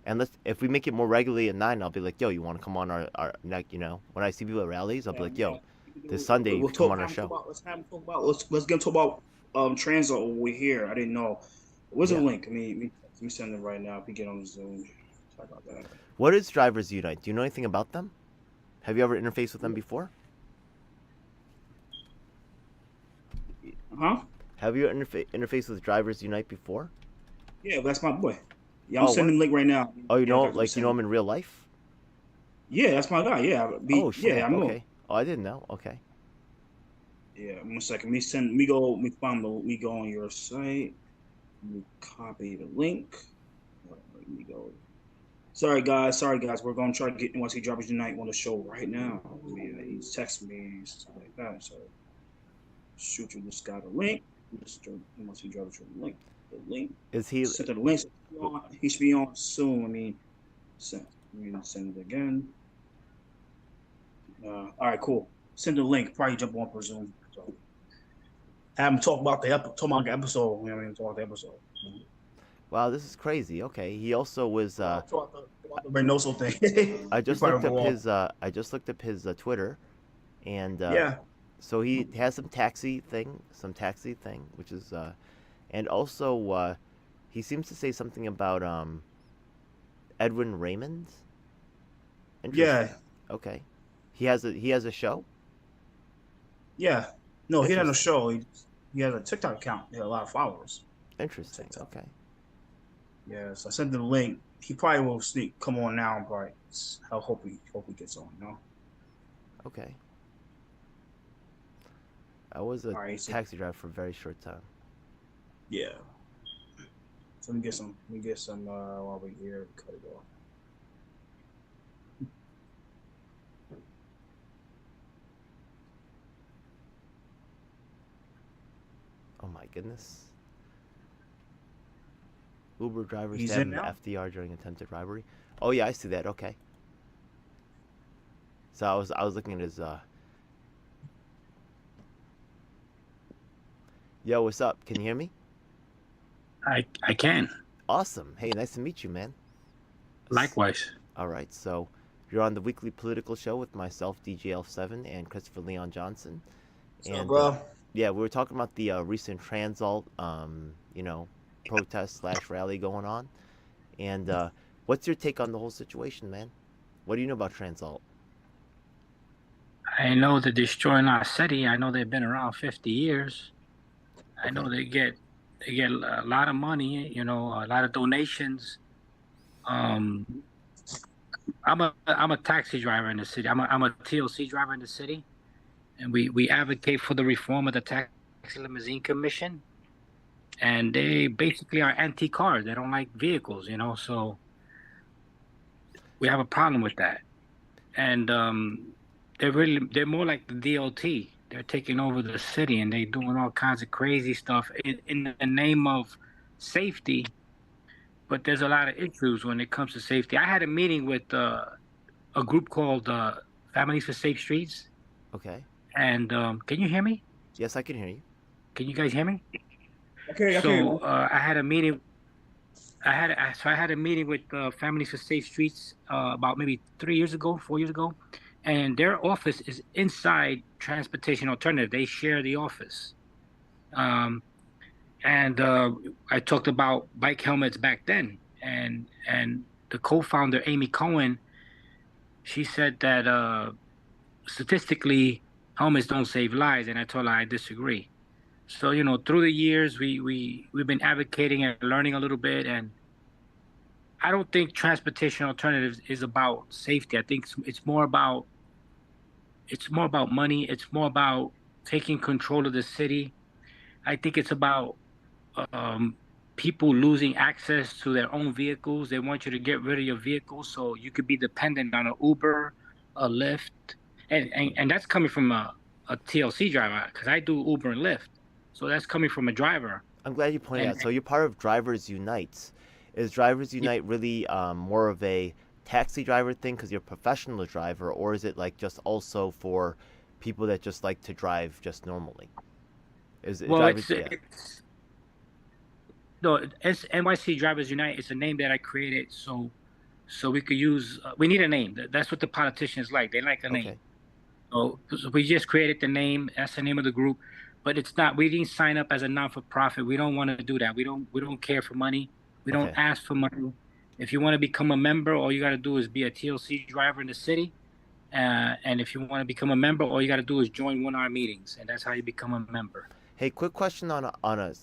and if we make it more regularly at 9, I'll be like, yo, you want to come on our neck? When I see people at rallies, I'll be like, yo, this Sunday you come on our show. Let's have them talk about. Let's get to talk about Transalt over here. I didn't know. Where's the link? Let me send it right now. If we get on Zoom, talk about that. What is Drivers Unite? Do you know anything about them? Have you ever interfaced with them before? Huh? Have you interfaced with Drivers Unite before? Yeah, that's my boy. Yeah, I'm sending the link right now. Oh, you know him in real life? Yeah, that's my guy. Yeah. Oh, shit. Yeah, I know. Okay. Oh, I didn't know. Okay. Yeah, 1 second. We go on your site. We copy the link. Let me go. Sorry guys. We're gonna try to get NYC Drivers Unite on the show right now. Yeah, he's texting me stuff like that. So shoot you this guy the link. Mr. NYC Drivers link. The link. Is he sent the link? He should be on soon. Send it again. All right, cool. Send the link. Probably jump on for Zoom. So have him talk about the episode. Talk about the episode. Wow, this is crazy. Okay, he also was. Talk about the Reynoso thing. I just looked up his Twitter, and yeah. So he has some taxi thing, which is, and also he seems to say something about Edwin Raymond. Yeah. Okay. He has a show. Yeah. No, he had a show. He has a TikTok account. He had a lot of followers. Interesting. TikTok. Okay. Yeah. So I sent the link. He probably will come on now, but I hope he gets on. Okay. I was a taxi driver for a very short time. Yeah. So let me get some while we're here. Cut it off. Oh my goodness. Uber driver He's stabbed in an now? FDR during attempted robbery. Oh yeah, I see that. Okay. So I was looking at his Yo, what's up? Can you hear me? I can. Awesome. Hey, nice to meet you, man. Likewise. All right, so you're on the weekly political show with myself, DJ Elf7, and Christopher Leon Johnson. And bro. Yeah, we were talking about the recent Transalt, protest / rally going on. And what's your take on the whole situation, man? What do you know about Transalt? I know they're destroying our city. I know they've been around 50 years. I know they get They get a lot of money, a lot of donations. Um, I'm a taxi driver in the city. I'm a TLC driver in the city, and we advocate for the reform of the Taxi Limousine Commission. And they basically are anti-cars. They don't like vehicles, so we have a problem with that. And they're more like the DOT. They're taking over the city and they're doing all kinds of crazy stuff in the name of safety. But there's a lot of issues when it comes to safety. I had a meeting with a group called Families for Safe Streets. Okay. And can you hear me? Yes, I can hear you. Can you guys hear me? Okay. So I had a meeting. I had a meeting with Families for Safe Streets about maybe 4 years ago, and their office is inside Transportation Alternative. They share the office. And I talked about bike helmets back then, and the co-founder Amy Cohen, she said that statistically helmets don't save lives, and I told her I disagree. So through the years we've been advocating and learning a little bit, and I don't think Transportation Alternatives is about safety. I think it's more about money. It's more about taking control of the city. I think it's about people losing access to their own vehicles. They want you to get rid of your vehicle so you could be dependent on an Uber, a Lyft, and that's coming from a TLC driver, because I do Uber and Lyft. So that's coming from a driver. I'm glad you pointed out. So you're part of Drivers Unite. Is Drivers Unite really more of a taxi driver thing because you're a professional driver, or is it like just also for people that just like to drive just normally? Is it drivers? It's NYC Drivers Unite. It's a name that I created so we could use. We need a name. That's what the politicians like. They like a name. So we just created the name. That's the name of the group. But it's not. We didn't sign up as a non-for-profit. We don't want to do that. We don't care for money. We don't ask for money. If you want to become a member, all you got to do is be a TLC driver in the city. And if you want to become a member, all you got to do is join one of our meetings, and that's how you become a member. Hey, quick question on a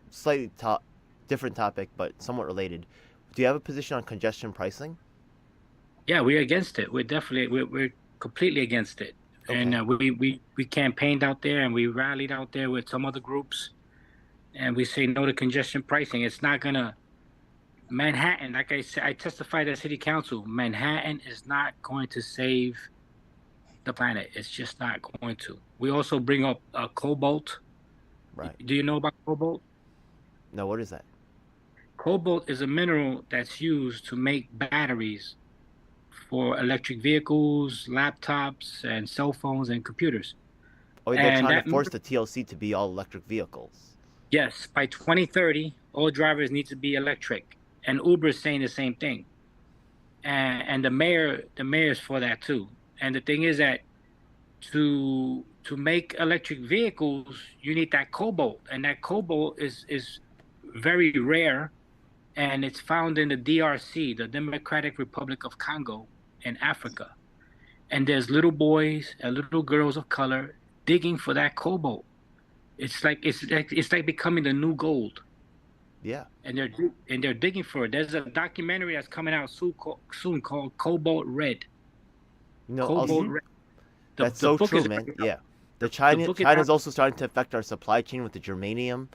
slightly different topic, but somewhat related. Do you have a position on congestion pricing? Yeah, we're against it. We're completely against it. Okay. And we campaigned out there and we rallied out there with some other groups, and we say no to congestion pricing. It's not gonna. Manhattan, like I said, I testified at City Council. Manhattan is not going to save the planet. It's just not going to. We also bring up cobalt. Right. Do you know about cobalt? No, what is that? Cobalt is a mineral that's used to make batteries for electric vehicles, laptops, and cell phones and computers. Oh, they're trying to force the TLC to be all electric vehicles. Yes, by 2030, all drivers need to be electric, and Uber is saying the same thing. And the mayor's for that too. And the thing is that to make electric vehicles, you need that cobalt, and that cobalt is very rare, and it's found in the DRC, the Democratic Republic of Congo, in Africa. And there's little boys and little girls of color digging for that cobalt. It's like becoming the new gold. Yeah. And they're digging for it. There's a documentary that's coming out soon called Cobalt Red. Cobalt Red. That's so true, man. Yeah. China's also starting to affect our supply chain with the germanium.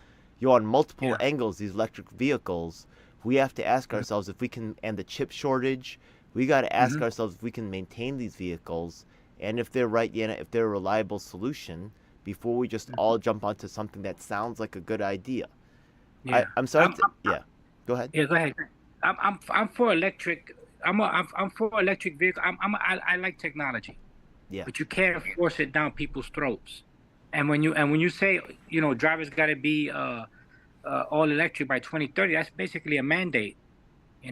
On multiple angles, these electric vehicles, we have to ask ourselves if we can, and the chip shortage, we got to ask ourselves if we can maintain these vehicles, and if they're if they're a reliable solution, before we just all jump onto something that sounds like a good idea. Yeah. I'm sorry. Go ahead. Yeah, go ahead. I'm for electric. I'm for electric vehicle. I like technology. Yeah. But you can't force it down people's throats. And when you say drivers got to be all electric by 2030, that's basically a mandate,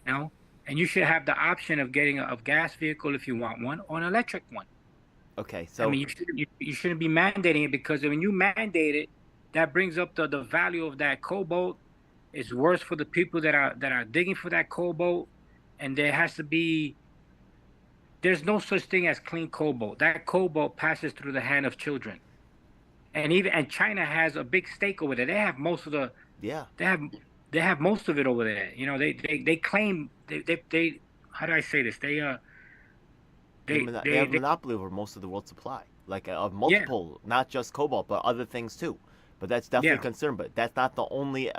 And you should have the option of getting a gas vehicle if you want one, or an electric one. Okay, so you shouldn't be mandating it, because when you mandate it, that brings up the value of that cobalt. It's worse for the people that are digging for that cobalt, and there's no such thing as clean cobalt. That cobalt passes through the hand of children, and China has a big stake over there. They have most of Yeah. They have most of it over there. You know, they claim they how do I say this? They They have a monopoly over most of the world's supply, like of yeah, multiple, not just cobalt, but other things too. But that's definitely yeah, a concern. But that's not the only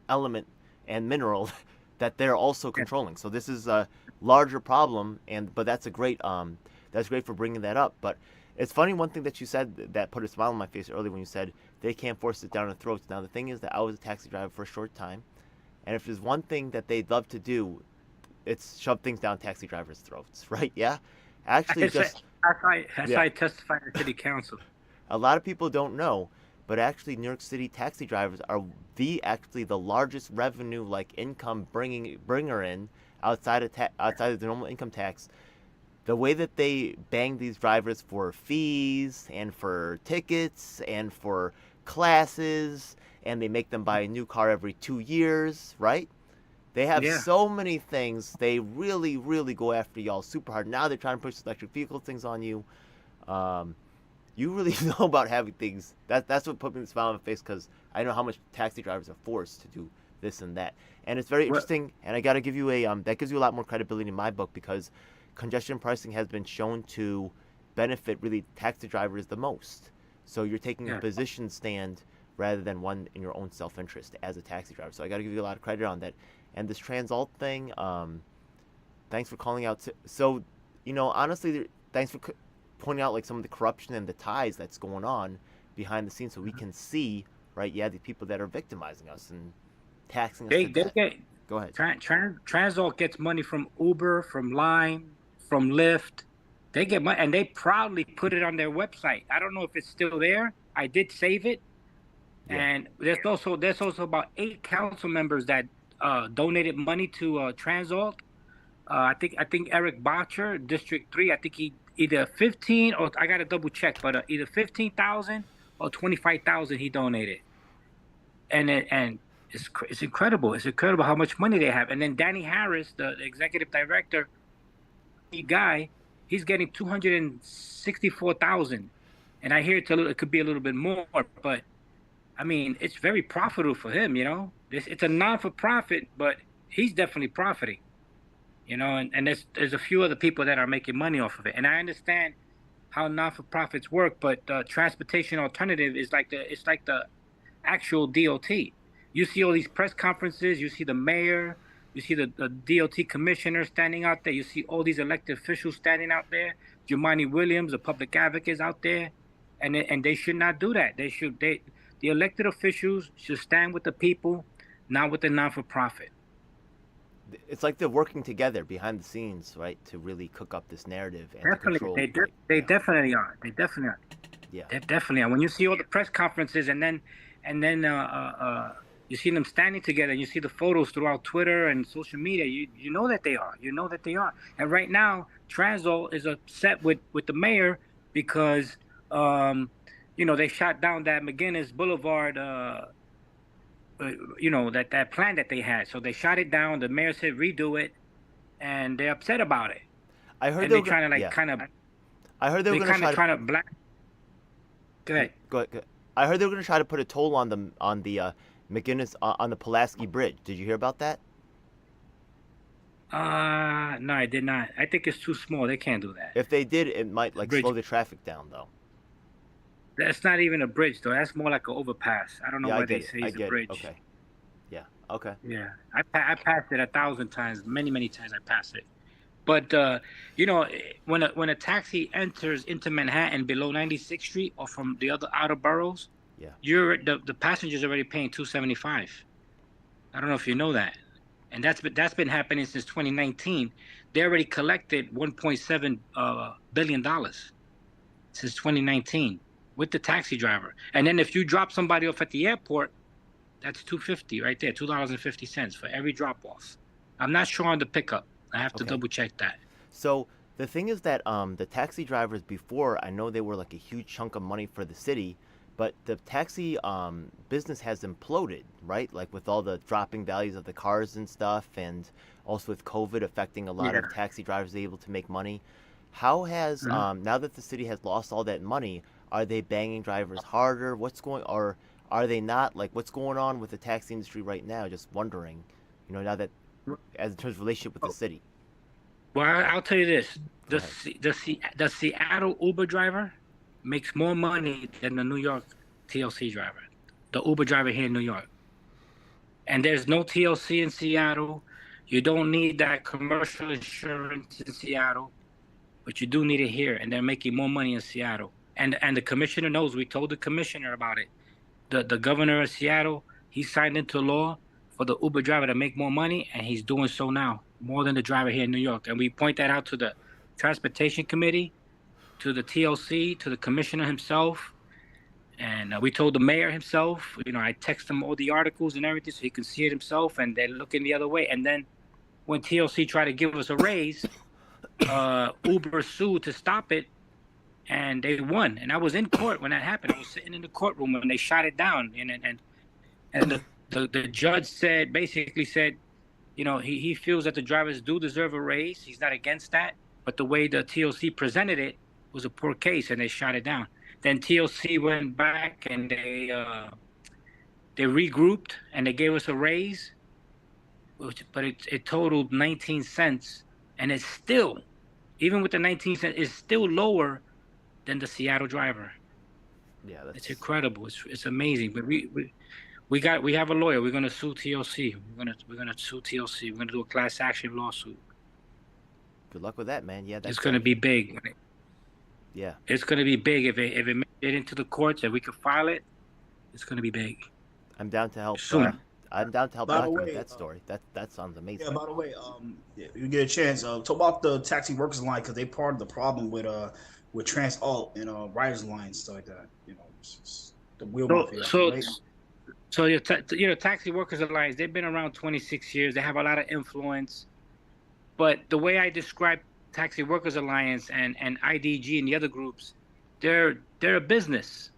element and mineral that they're also yeah. controlling. So this is a larger problem, but that's great for bringing that up. But it's funny, one thing that you said that put a smile on my face earlier when you said they can't force it down our throats. Now the thing is that I was a taxi driver for a short time, and if there's one thing that they'd love to do, it's shove things down taxi drivers' throats, right? Yeah. Actually, just That's yeah. why I testified at city council. A lot of people don't know, but actually, New York City taxi drivers are actually the largest revenue, like income bringer in outside of the normal income tax. The way that they bang these drivers for fees and for tickets and for classes, and they make them buy a new car every 2 years, right? They have Yeah. so many things. They really, really go after y'all super hard. Now they're trying to push electric vehicle things on you. Um, you really know about having things. That's what put me a smile on my face, because I know how much taxi drivers are forced to do this and that. And it's very Well, interesting. And I got to give you that gives you a lot more credibility in my book, because congestion pricing has been shown to benefit really taxi drivers the most. So you're taking a yeah. position stand rather than one in your own self-interest as a taxi driver. So I got to give you a lot of credit on that. And this Transalt thing, thanks for calling out. So, honestly, thanks for pointing out like some of the corruption and the ties that's going on behind the scenes, so we can see, right? Yeah, the people that are victimizing us and taxing us to They death. get Go ahead. Transalt gets money from Uber, from Lime, from Lyft. They get money, and they proudly put it on their website. I don't know if it's still there. I did save it, Yeah. and there's also about 8 council members that donated money to Transalt. I think Eric Botcher, District 3. I think he either 15, or I got to double check, but either 15,000 or 25,000 he donated, and it's incredible. It's incredible how much money they have. And then Danny Harris, the executive director, guy, he's getting 264,000, and I hear it could be a little bit more, but I mean it's very profitable for him. You know, it's a non-for-profit, but he's definitely profiting. You know, and there's a few other people that are making money off of it, and I understand how non-for-profits work, but transportation alternative is like the actual DOT. You see all these press conferences, you see the mayor, you see the DOT commissioner standing out there, you see all these elected officials standing out there, Jumani Williams, the public advocates out there, and they should not do that. The elected officials should stand with the people, not with the non-for-profit. It's like they're working together behind the scenes, right, to really cook up this narrative and to Definitely, control. they Yeah. definitely are. They definitely are. Yeah. They definitely are. When you see all the press conferences, and then you see them standing together, and you see the photos throughout Twitter and social media, you know that they are. You know that they are. And right now, Transalt is upset with the mayor because they shot down that McGuiness Boulevard. That plan that they had. So they shot it down. The mayor said redo it, and they're upset about it. I heard And they they're were trying to yeah. kind of. I heard they were They going to kind of try trying to black. Go ahead. Go ahead. I heard they were going to try to put a toll on the McGuiness on the Pulaski Bridge. Did you hear about that? No, I did not. I think it's too small. They can't do that. If they did, it might like Bridge. slow the traffic down, though. That's not even a bridge, though. That's more like an overpass. I don't know Yeah, why I they get say it. I it's a get bridge. it. Okay. Yeah. Okay. Yeah, I passed it 1,000 times. Many times I passed it. But when a taxi enters into Manhattan below 96th Street or from the other outer boroughs, Yeah. the passenger's already paying $275. I don't know if you know that, and that's been happening since 2019. They already collected $1.7 billion since 2019 with the taxi driver. And then if you drop somebody off at the airport, that's $2.50 right there, $2.50 for every drop off. I'm not sure on the pickup. I have to Okay. double check that. So the thing is that the taxi drivers before, I know they were like a huge chunk of money for the city, but the taxi business has imploded, right? Like with all the dropping values of the cars and stuff, and also with COVID affecting a lot of taxi drivers able to make money. How has now that the city has lost all that money, are they banging drivers harder? What's going, or are they not? Like, what's going on with the taxi industry right now? Just wondering, now that as in terms of relationship with the city. Well, I'll tell you this: Go the Seattle Uber driver makes more money than the New York TLC driver, the Uber driver here in New York. And there's no TLC in Seattle. You don't need that commercial insurance in Seattle, but you do need it here. And they're making more money in Seattle. And the commissioner knows. We told the commissioner about it. The governor of Seattle, he signed into law for the Uber driver to make more money, and he's doing so now, more than the driver here in New York. And we point that out to the Transportation Committee, to the TLC, to the commissioner himself. And we told the mayor himself, I text him all the articles and everything so he can see it himself, and they're looking the other way. And then when TLC tried to give us a raise, Uber sued to stop it, and they won. And I was in court when that happened. I was sitting in the courtroom when they shot it down. And the judge basically said, he feels that the drivers do deserve a raise. He's not against that. But the way the TLC presented it was a poor case, and they shot it down. Then TLC went back and they regrouped and they gave us a raise, but it totaled 19 cents, and it's still, even with the 19 cents, it's still lower than the Seattle driver. Yeah, it's incredible. It's amazing. But we have a lawyer. We're gonna sue TLC. We're gonna sue TLC. We're gonna do a class action lawsuit. Good luck with that, man. Yeah, it's gonna be big. Yeah, it's gonna be big if it made it into the courts. If we could file it, it's gonna be big. I'm down to help. Soon. I'm down to help document that story. That sounds amazing. Yeah. By the way, you get a chance. Talk about the taxi workers line, because they part of the problem with Transalt and Riders Line, stuff like that. The wheel mafia. So your Taxi Workers Alliance, they've been around 26 years. They have a lot of influence. But the way I describe Taxi Workers Alliance and IDG and the other groups, they're a business.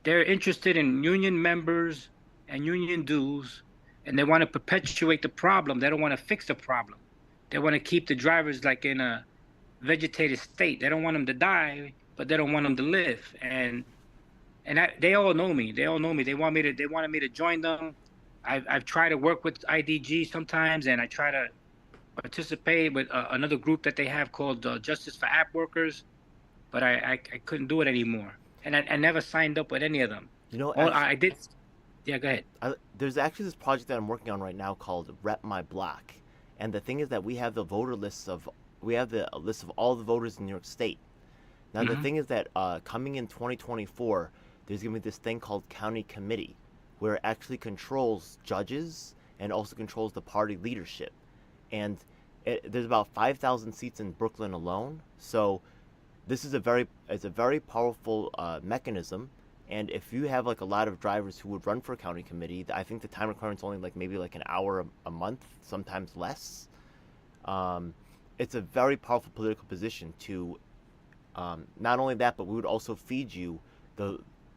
They're interested in union members and union dues, and they want to perpetuate the problem. They don't want to fix the problem. They want to keep the drivers like in a vegetative state. They don't want them to die, but they don't want them to live. And they all know me. They all know me. They wanted me to join them. I've tried to work with IDG sometimes, and I try to participate with another group that they have called Justice for App Workers, but I couldn't do it anymore. And I never signed up with any of them. I did. Yeah, go ahead. There's actually this project that I'm working on right now called Rep My Block, and the thing is that we have the list of all the voters in New York State. Now the thing is that coming in 2024, there's going to be this thing called County Committee, where it actually controls judges and also controls the party leadership. And there's about 5,000 seats in Brooklyn alone. So this is a very powerful mechanism. And if you have like a lot of drivers who would run for a county committee, I think the time requirement's only maybe an hour a month, sometimes less. It's a very powerful political position to not only that, but we would also feed you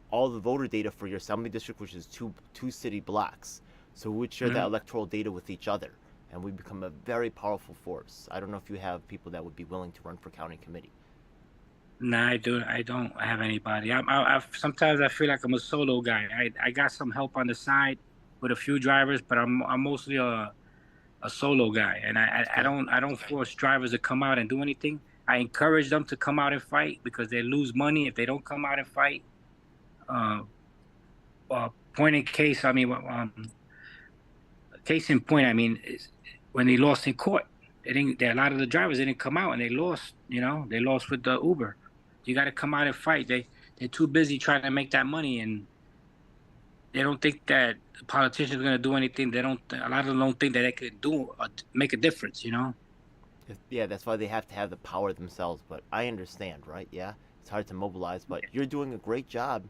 all the voter data for your assembly district, which is two city blocks. So we would share that electoral data with each other, and we become a very powerful force. I don't know if you have people that would be willing to run for county committee. No, I don't have anybody. Sometimes I feel like I'm a solo guy. I got some help on the side with a few drivers, but I'm mostly a solo guy, and I don't force drivers to come out and do anything. I encourage them to come out and fight because they lose money if they don't come out and fight. Point in case, case in point, is when they lost in court, a lot of the drivers didn't come out and they lost. They lost with the Uber. You got to come out and fight. They're too busy trying to make that money, and they don't think that the politicians are going to do anything. A lot of them don't think that they could make a difference. Yeah, that's why they have to have the power themselves. But I understand, right? Yeah, it's hard to mobilize, but you're doing a great job,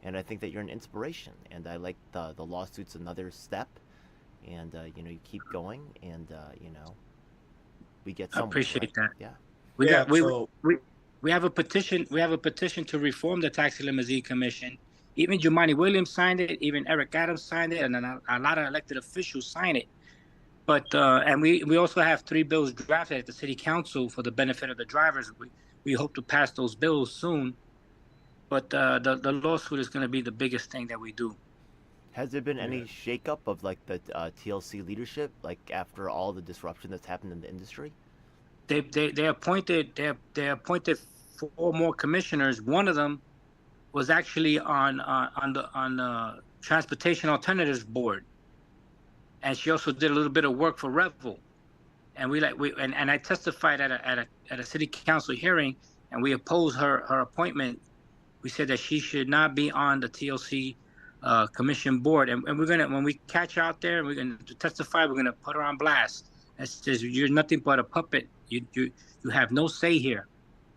and I think that you're an inspiration. And I like the lawsuit's another step, and you keep going, and we get somewhere. I appreciate that. Yeah. We have a petition. We have a petition to reform the Taxi Limousine Commission. Even Jumaane Williams signed it. Even Eric Adams signed it, and then a lot of elected officials signed it. But and we also have 3 bills drafted at the city council for the benefit of the drivers. We hope to pass those bills soon. But the lawsuit is going to be the biggest thing that we do. Has there been any shakeup of like the TLC leadership, like after all the disruption that's happened in the industry? They appointed 4 more commissioners. One of them was actually on the Transportation Alternatives Board, and she also did a little bit of work for Revel. And and I testified at a city council hearing, and we opposed her appointment. We said that she should not be on the TLC commission board, and we're gonna, when we catch her out there and we're gonna testify, we're gonna put her on blast. And says, you're nothing but a puppet. You have no say here.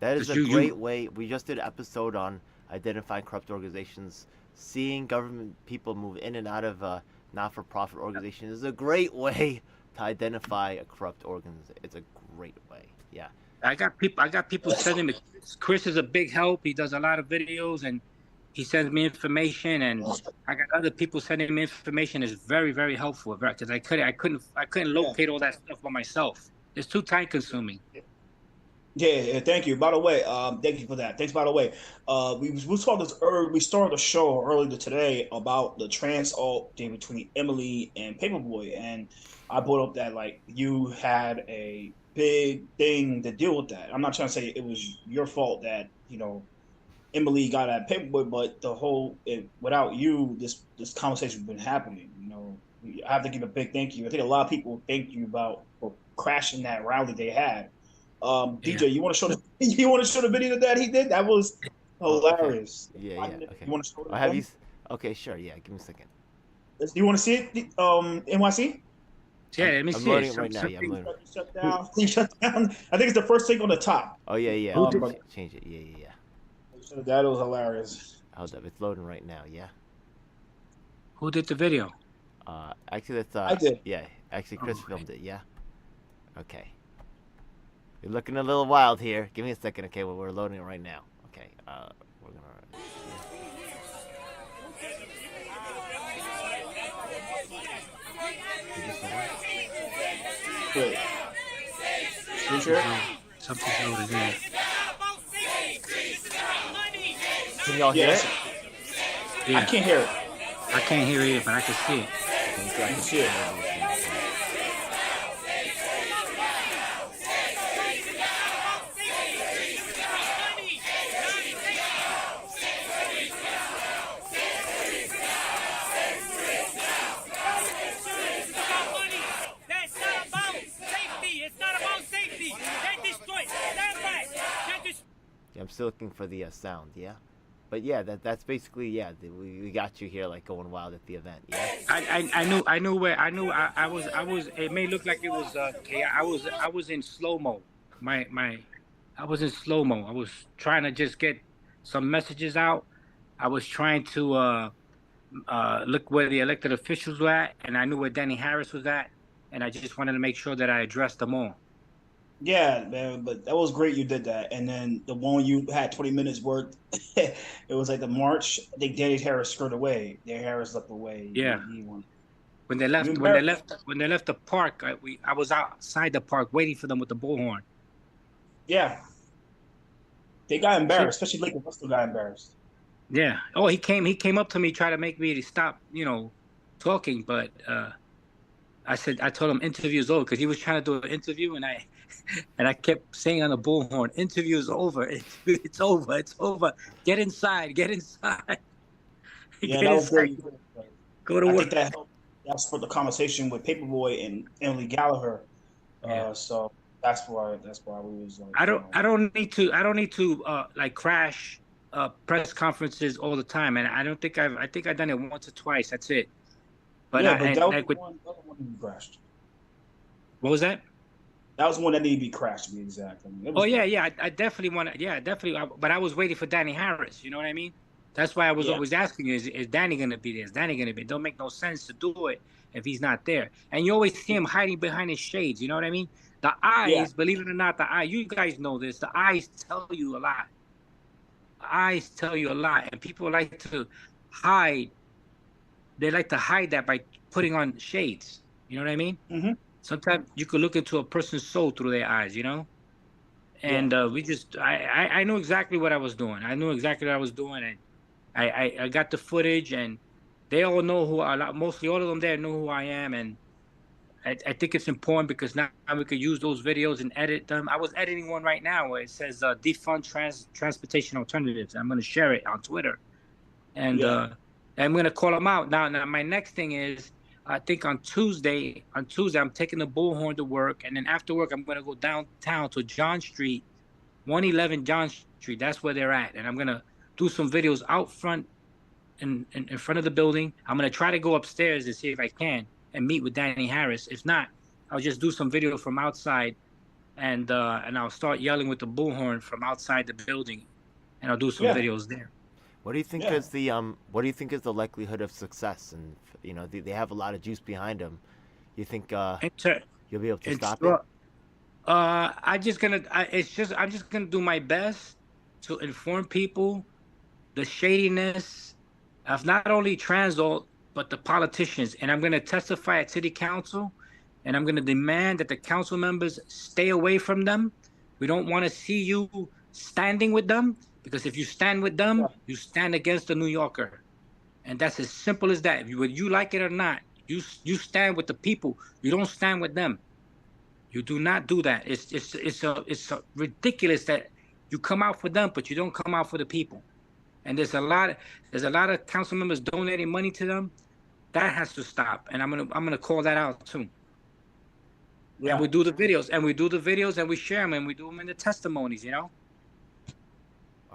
That is a great way. We just did an episode on identifying corrupt organizations. Seeing government people move in and out of not-for-profit organizations is a great way to identify a corrupt organization. It's a great way. Yeah. I got people sending me. Chris is a big help. He does a lot of videos and he sends me information. And I got other people sending me information. It's very, very helpful because I couldn't locate all that stuff by myself. It's too time consuming. Yeah, thank you. By the way, thank you for that. Thanks. By the way, we saw this early. We started a show earlier today about the Transalt thing between Emily and Paperboy, and I brought up that like you had a big thing to deal with that. I'm not trying to say it was your fault that Emily got at Paperboy, but without you, this conversation has been happening. I have to give a big thank you. I think a lot of people thank you for crashing that rally they had. DJ, you want to show the video that he did? That was hilarious. Okay. Yeah. Okay. You want to show it? I have you. Okay, sure. Yeah, give me a second. Do you want to see it? NYC? Yeah, let me see. I'm loading it right now. Yeah, I'm loading. Shut down. Shut down. I think it's the first thing on the top. Oh yeah. Change it. Yeah. That was hilarious. Hold up, it's loading right now. Yeah. Who did the video? Actually, that's I did. Yeah, actually, Chris filmed it. Yeah. Okay. You're looking a little wild here. Give me a second, okay? Well, we're loading it right now. Okay. We're gonna. Wait. Something's loaded in. Can y'all hear it? Yeah. I can't hear it. I can't hear it, but I can see it. I can see it. Yeah, I'm still looking for the sound. Yeah. But yeah, that's basically we got you here like going wild at the event. Yeah. I was. It may look like it was I was in slow mo. I was in slow mo. I was trying to just get some messages out. I was trying to look where the elected officials were at, and I knew where Danny Harris was at, and I just wanted to make sure that I addressed them all. Yeah, man, but that was great you did that. And then the one you had 20 minutes worth, it was like the march. I think Danny Harris skirted away. Danny Harris left away. Yeah. When they left the park, I was outside the park waiting for them with the bullhorn. Yeah. They got embarrassed, especially Lincoln Russell got embarrassed. Yeah. Oh, he came up to me, trying to make me to stop, talking, but I told him interview's over because he was trying to do an interview, and I kept saying on the bullhorn, interview's over. It's over. It's over. Get inside. Get inside. Yeah, that was great. Go to work. I think that's for the conversation with Paperboy and Emily Gallagher. So that's why we was like, I don't need to like crash press conferences all the time, and I think I've done it once or twice. That's it. But that was the one you crashed. What was that? That was one that needed to be crashed, to be exact. I definitely want to. Yeah, definitely. But I was waiting for Danny Harris. You know what I mean? That's why I was always asking you: Is Danny going to be there? Is Danny going to be? It don't make no sense to do it if he's not there. And you always see him hiding behind his shades. You know what I mean? The eyes, believe it or not, you guys know this. The eyes tell you a lot. The eyes tell you a lot, and people like to hide. They like to hide that by putting on shades. You know what I mean? Mm-hmm. Sometimes you could look into a person's soul through their eyes, and I knew exactly what I was doing. I knew exactly what I was doing, and I got the footage, and they all know mostly all of them there know who I am, and I think it's important because now we could use those videos and edit them. I was editing one right now where it says defund transportation alternatives. I'm going to share it on Twitter, and I'm going to call them out. Now my next thing is, I think on Tuesday, I'm taking the bullhorn to work, and then after work, I'm going to go downtown to John Street, 111 John Street. That's where they're at, and I'm going to do some videos out front, in front of the building. I'm going to try to go upstairs to see if I can and meet with Danny Harris. If not, I'll just do some video from outside, and I'll start yelling with the bullhorn from outside the building, and I'll do some videos there. What do you think is the What do you think is the likelihood of success? And they have a lot of juice behind them. You think you'll be able to stop it? I'm just gonna do my best to inform people the shadiness of not only Transalt but the politicians, and I'm going to testify at city council, and I'm going to demand that the council members stay away from them. We don't want to see you standing with them, because if you stand with them, you stand against the New Yorker, and that's as simple as that. Whether you like it or not, you stand with the people. You don't stand with them. You do not do that. It's ridiculous that you come out for them, but you don't come out for the people. And there's a lot of council members donating money to them. That has to stop, and I'm gonna call that out too. Yeah. And we do the videos, and we share them, and we do them in the testimonies.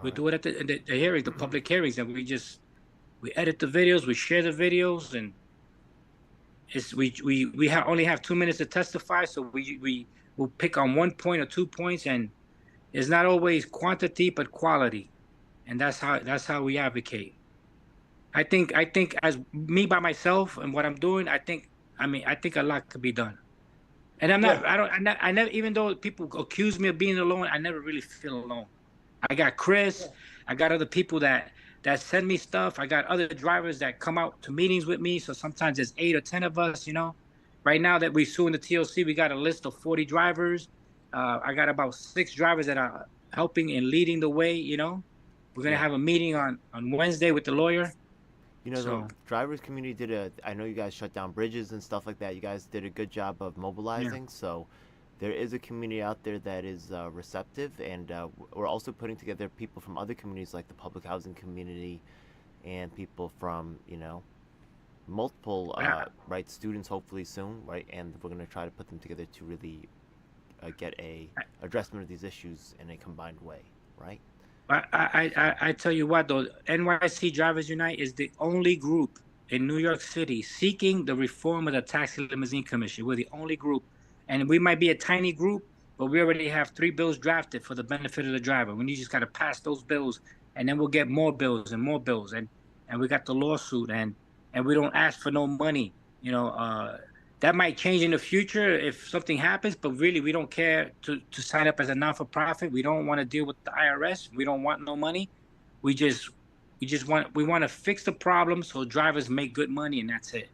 We do it at the hearings, the public hearings, and we edit the videos, we share the videos, and we only have 2 minutes to testify, so we'll pick on 1 point or 2 points, and it's not always quantity but quality. And that's how we advocate. I think as me by myself and what I'm doing, I think a lot could be done. And I never, even though people accuse me of being alone, I never really feel alone. I got Chris, I got other people that send me stuff. I got other drivers that come out to meetings with me. So sometimes there's 8 or 10 of us, Right now that we're suing the TLC, we got a list of 40 drivers. I got about 6 drivers that are helping and leading the way, We're going to have a meeting on Wednesday with the lawyer. The drivers community I know you guys shut down bridges and stuff like that. You guys did a good job of mobilizing. Yeah. So there is a community out there that is receptive. And we're also putting together people from other communities like the public housing community and people from, multiple, students hopefully soon, right? And we're going to try to put them together to really get a addressment of these issues in a combined way, right? I tell you what, though, NYC Drivers Unite is the only group in New York City seeking the reform of the Taxi Limousine Commission. We're the only group, and we might be a tiny group, but we already have 3 bills drafted for the benefit of the driver. We just got to pass those bills, and then we'll get more bills and more bills, and we got the lawsuit, and we don't ask for no money. That might change in the future if something happens, but really we don't care to sign up as a non-for-profit. We don't want to deal with the IRS. We don't want no money. We want to fix the problem so drivers make good money, and that's it.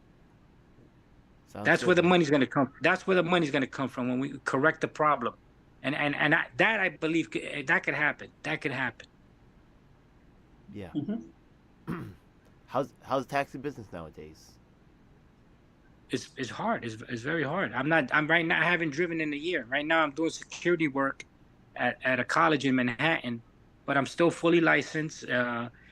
That's where the money's going to come. That's where the money's going to come from when we correct the problem, and I believe that could happen. That could happen. Yeah. Mm-hmm. How's taxi business nowadays? It's hard. It's very hard. I'm right now. I haven't driven in a year. Right now, I'm doing security work at a college in Manhattan, but I'm still fully licensed.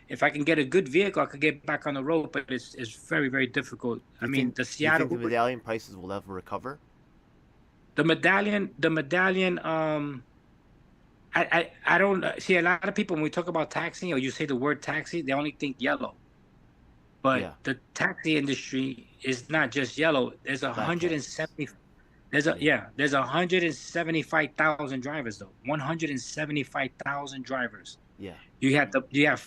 If I can get a good vehicle, I could get back on the road. But it's very, very difficult. Do you think the medallion prices will ever recover? The medallion. I don't see a lot of people when we talk about taxi or you say the word taxi, they only think yellow. But the taxi industry is not just yellow. There's 175,000 drivers though. 175,000 drivers. Yeah. You have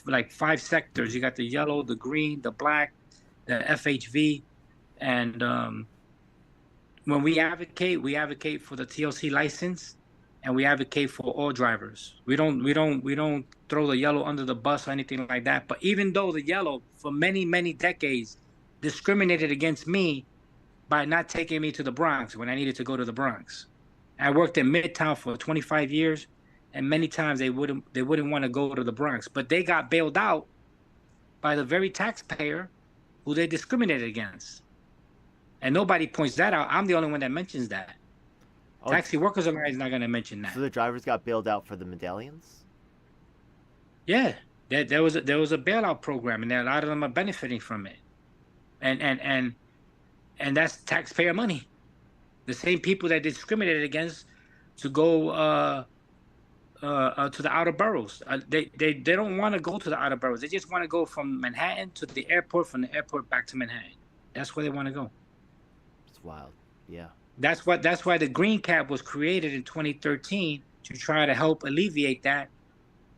like 5 sectors. You got the yellow, the green, the black, the FHV, and when we advocate for the TLC license, and we advocate for all drivers. We don't throw the yellow under the bus or anything like that. But even though the yellow for many, many decades discriminated against me by not taking me to the Bronx when I needed to go to the Bronx. I worked in Midtown for 25 years, and many times they wouldn't want to go to the Bronx, but they got bailed out by the very taxpayer who they discriminated against, and nobody points that out. I'm the only one that mentions that. Oh, Taxi Workers Alliance is not going to mention that. so the drivers got bailed out for the medallions? Yeah, there was a bailout program, and a lot of them are benefiting from it, and that's taxpayer money. The same people that discriminated against to go to the outer boroughs. They don't want to go to the outer boroughs. They just want to go from Manhattan to the airport, from the airport back to Manhattan. That's where they want to go. It's wild. Yeah. That's why the green cab was created in 2013 to try to help alleviate that,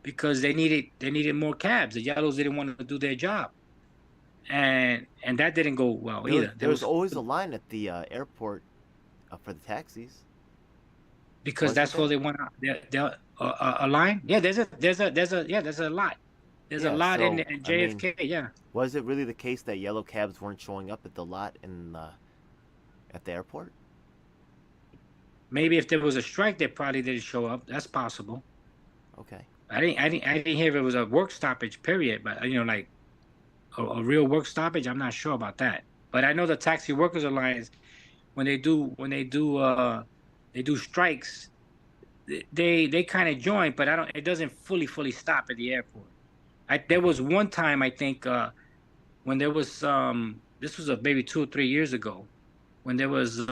because they needed more cabs. The yellows didn't want to do their job, and that didn't go well either. There was always a line at the airport for the taxis. Because that's all they want. A line. Yeah, there's a lot. There's a lot in JFK. Yeah. Was it really the case that yellow cabs weren't showing up at the lot at the airport? Maybe if there was a strike, they probably didn't show up. That's possible. Okay. I didn't hear if it was a work stoppage. Period. But like a real work stoppage, I'm not sure about that. But I know the Taxi Workers Alliance, when they do strikes, they kind of join, but it doesn't fully stop at the airport. There was one time, I think, when there was this was maybe 2 or 3 years ago, when there was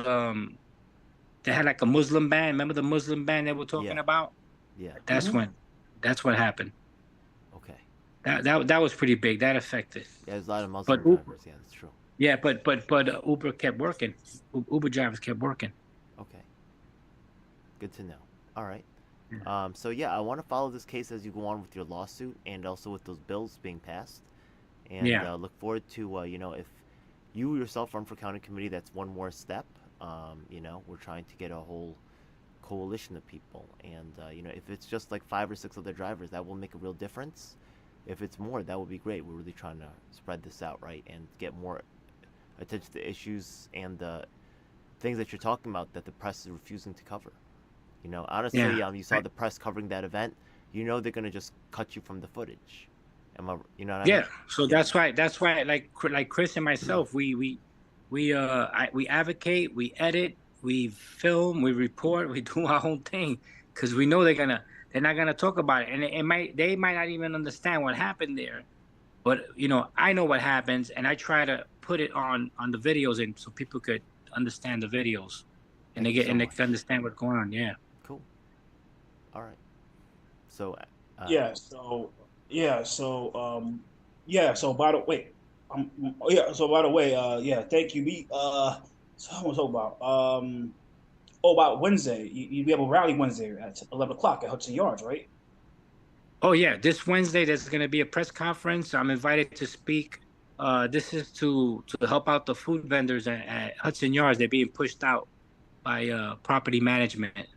they had like a Muslim ban. Remember the Muslim ban they were talking about? Yeah. That's what happened. Okay. That was pretty big. That affected. Yeah, there's a lot of Muslim drivers. Yeah, that's true. Yeah, but Uber kept working. Uber drivers kept working. Okay. Good to know. All right. So yeah, I want to follow this case as you go on with your lawsuit, and also with those bills being passed. And look forward to if you yourself run for county committee, that's one more step. We're trying to get a whole coalition of people, and if it's just like 5 or 6 other drivers, that will make a real difference. If it's more, that would be great. We're really trying to spread this out, right, and get more attention to issues and the things that you're talking about that the press is refusing to cover. Honestly, you saw the press covering that event. They're gonna just cut you from the footage. What I mean? So that's why like Chris and myself, we advocate, we edit, we film, we report, we do our own thing, because we know they're not gonna talk about it, and they might not even understand what happened there, but I know what happens, and I try to put it on the videos, and so people could understand the videos, and they can understand what's going on. Yeah. Cool. All right. So. So by the way, thank you. So I want to talk about about Wednesday. You have a rally Wednesday at 11 o'clock at Hudson Yards, right? Oh yeah, this Wednesday there's going to be a press conference. I'm invited to speak. This is to help out the food vendors at Hudson Yards. They're being pushed out by property management.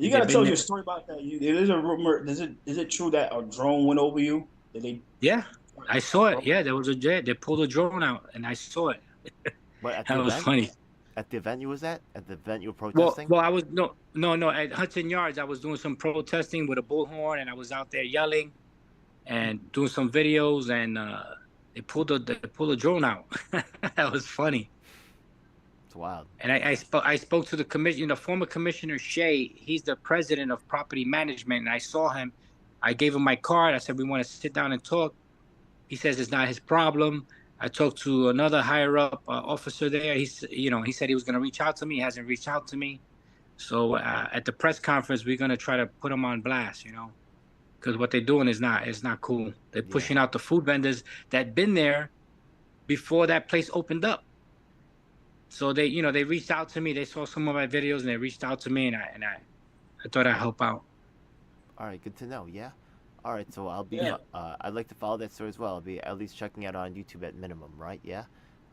You gotta tell your story about that. There's a rumor. Is it true that a drone went over you? Yeah, I saw it. Yeah, there was a jet. They pulled a drone out, and I saw it. That was funny. At the event you was at? At the event you were protesting? Well, I was no. At Hudson Yards, I was doing some protesting with a bullhorn, and I was out there yelling and doing some videos, and they pulled a drone out. That was funny. It's wild. And I spoke to the commission, former Commissioner Shea. He's the president of property management, and I saw him. I gave him my card. I said, we want to sit down and talk. He says it's not his problem. I talked to another higher up officer there. He said he was going to reach out to me. He hasn't reached out to me. So at the press conference, we're going to try to put him on blast, because what they're doing is not cool. They're pushing out the food vendors that been there before that place opened up. So they reached out to me. They saw some of my videos and they reached out to me, and I thought I'd help out. All right, good to know. Yeah. All right, so I'll be. I'd like to follow that story as well. I'll be at least checking it out on YouTube at minimum, right? Yeah.